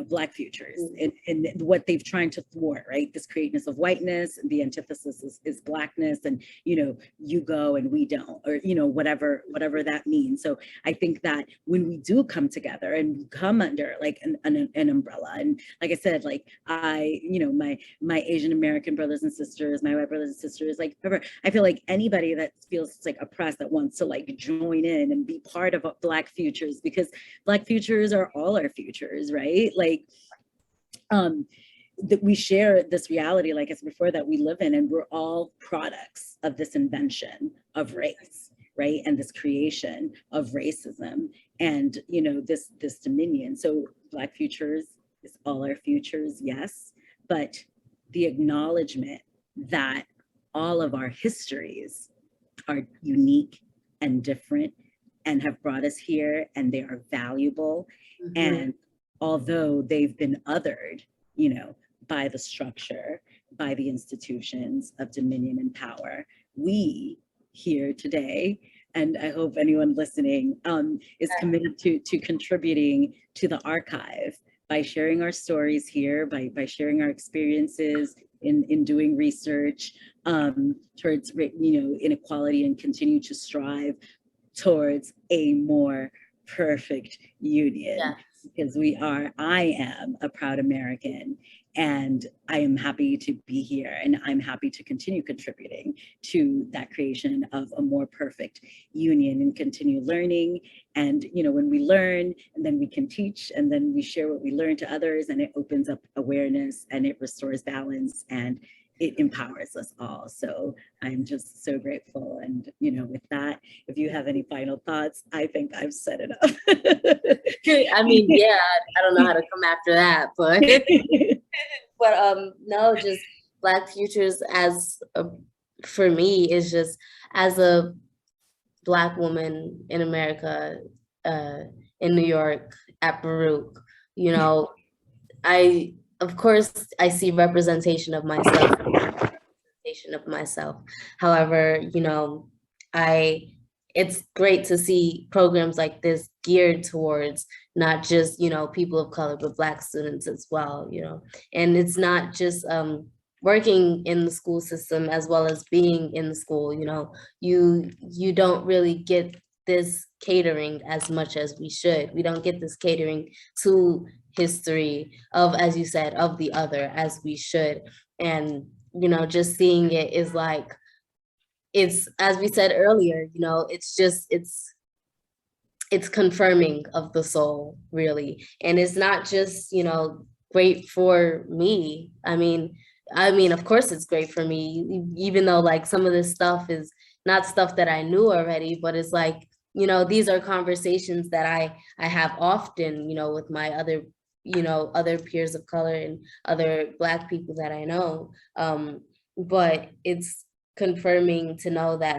Black futures and what they've tried to thwart, right? This createness of whiteness, the antithesis is Blackness, and, you go and we don't, or, whatever that means. So I think that when we do come together and come under like an umbrella, and like I said, like my Asian American brothers and sisters, my white brothers and sisters, like, I feel like anybody that feels like oppressed, that wants to like join in and be part of Black futures, because Black futures are all our futures, right? Like, that we share this reality, like I said before, that we live in, and we're all products of this invention of race, right? And this creation of racism, and this dominion. So Black futures is all our futures, yes, but the acknowledgement that all of our histories are unique and different and have brought us here, and they are valuable. And although they've been othered, by the structure, by the institutions of dominion and power, we here today, and I hope anyone listening is committed to contributing to the archive by sharing our stories here, by sharing our experiences in doing research towards inequality, and continue to strive towards a more perfect union. Yeah. Because I am a proud American, and I am happy to be here, and I'm happy to continue contributing to that creation of a more perfect union, and continue learning. And when we learn, and then we can teach, and then we share what we learn to others, and it opens up awareness, and it restores balance, and it empowers us all. So I'm just so grateful. And, with that, if you have any final thoughts, I think I've said it up. I mean, yeah, I don't know how to come after that, but, no, just Black futures for me is just, as a Black woman in America, in New York, at Baruch, of course, I see representation of myself. However, it's great to see programs like this geared towards not just, people of color, but Black students as well, and it's not just working in the school system as well as being in the school, you don't really get this catering as much as we should. We don't get this catering to history of, as you said, of the other as we should. And, just seeing it is like, it's, as we said earlier, it's confirming of the soul, really. And it's not just, great for me. I mean, of course it's great for me, even though like some of this stuff is not stuff that I knew already, but it's like, these are conversations that I have often, with my other peers of color and other Black people that I know. But it's confirming to know that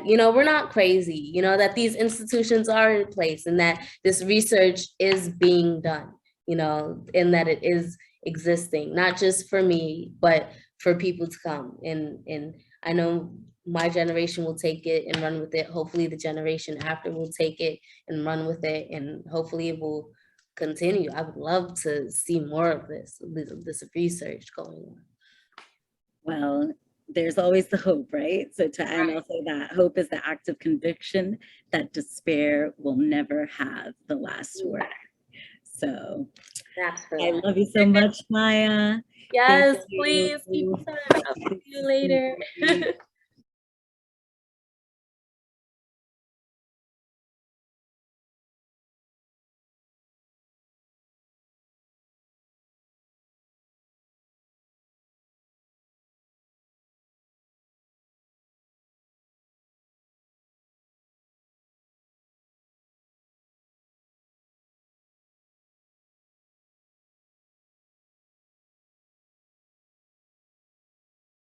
we're not crazy, that these institutions are in place, and that this research is being done, and that it is existing, not just for me, but for people to come. And I know my generation will take it and run with it. Hopefully the generation after will take it and run with it, and hopefully it will continue. I would love to see more of this research going on. Well, there's always the hope, right? So to end, I'll say that hope is the act of conviction that despair will never have the last word. So I love you so much, Maya. Yes, please. Keep time. I'll see you later.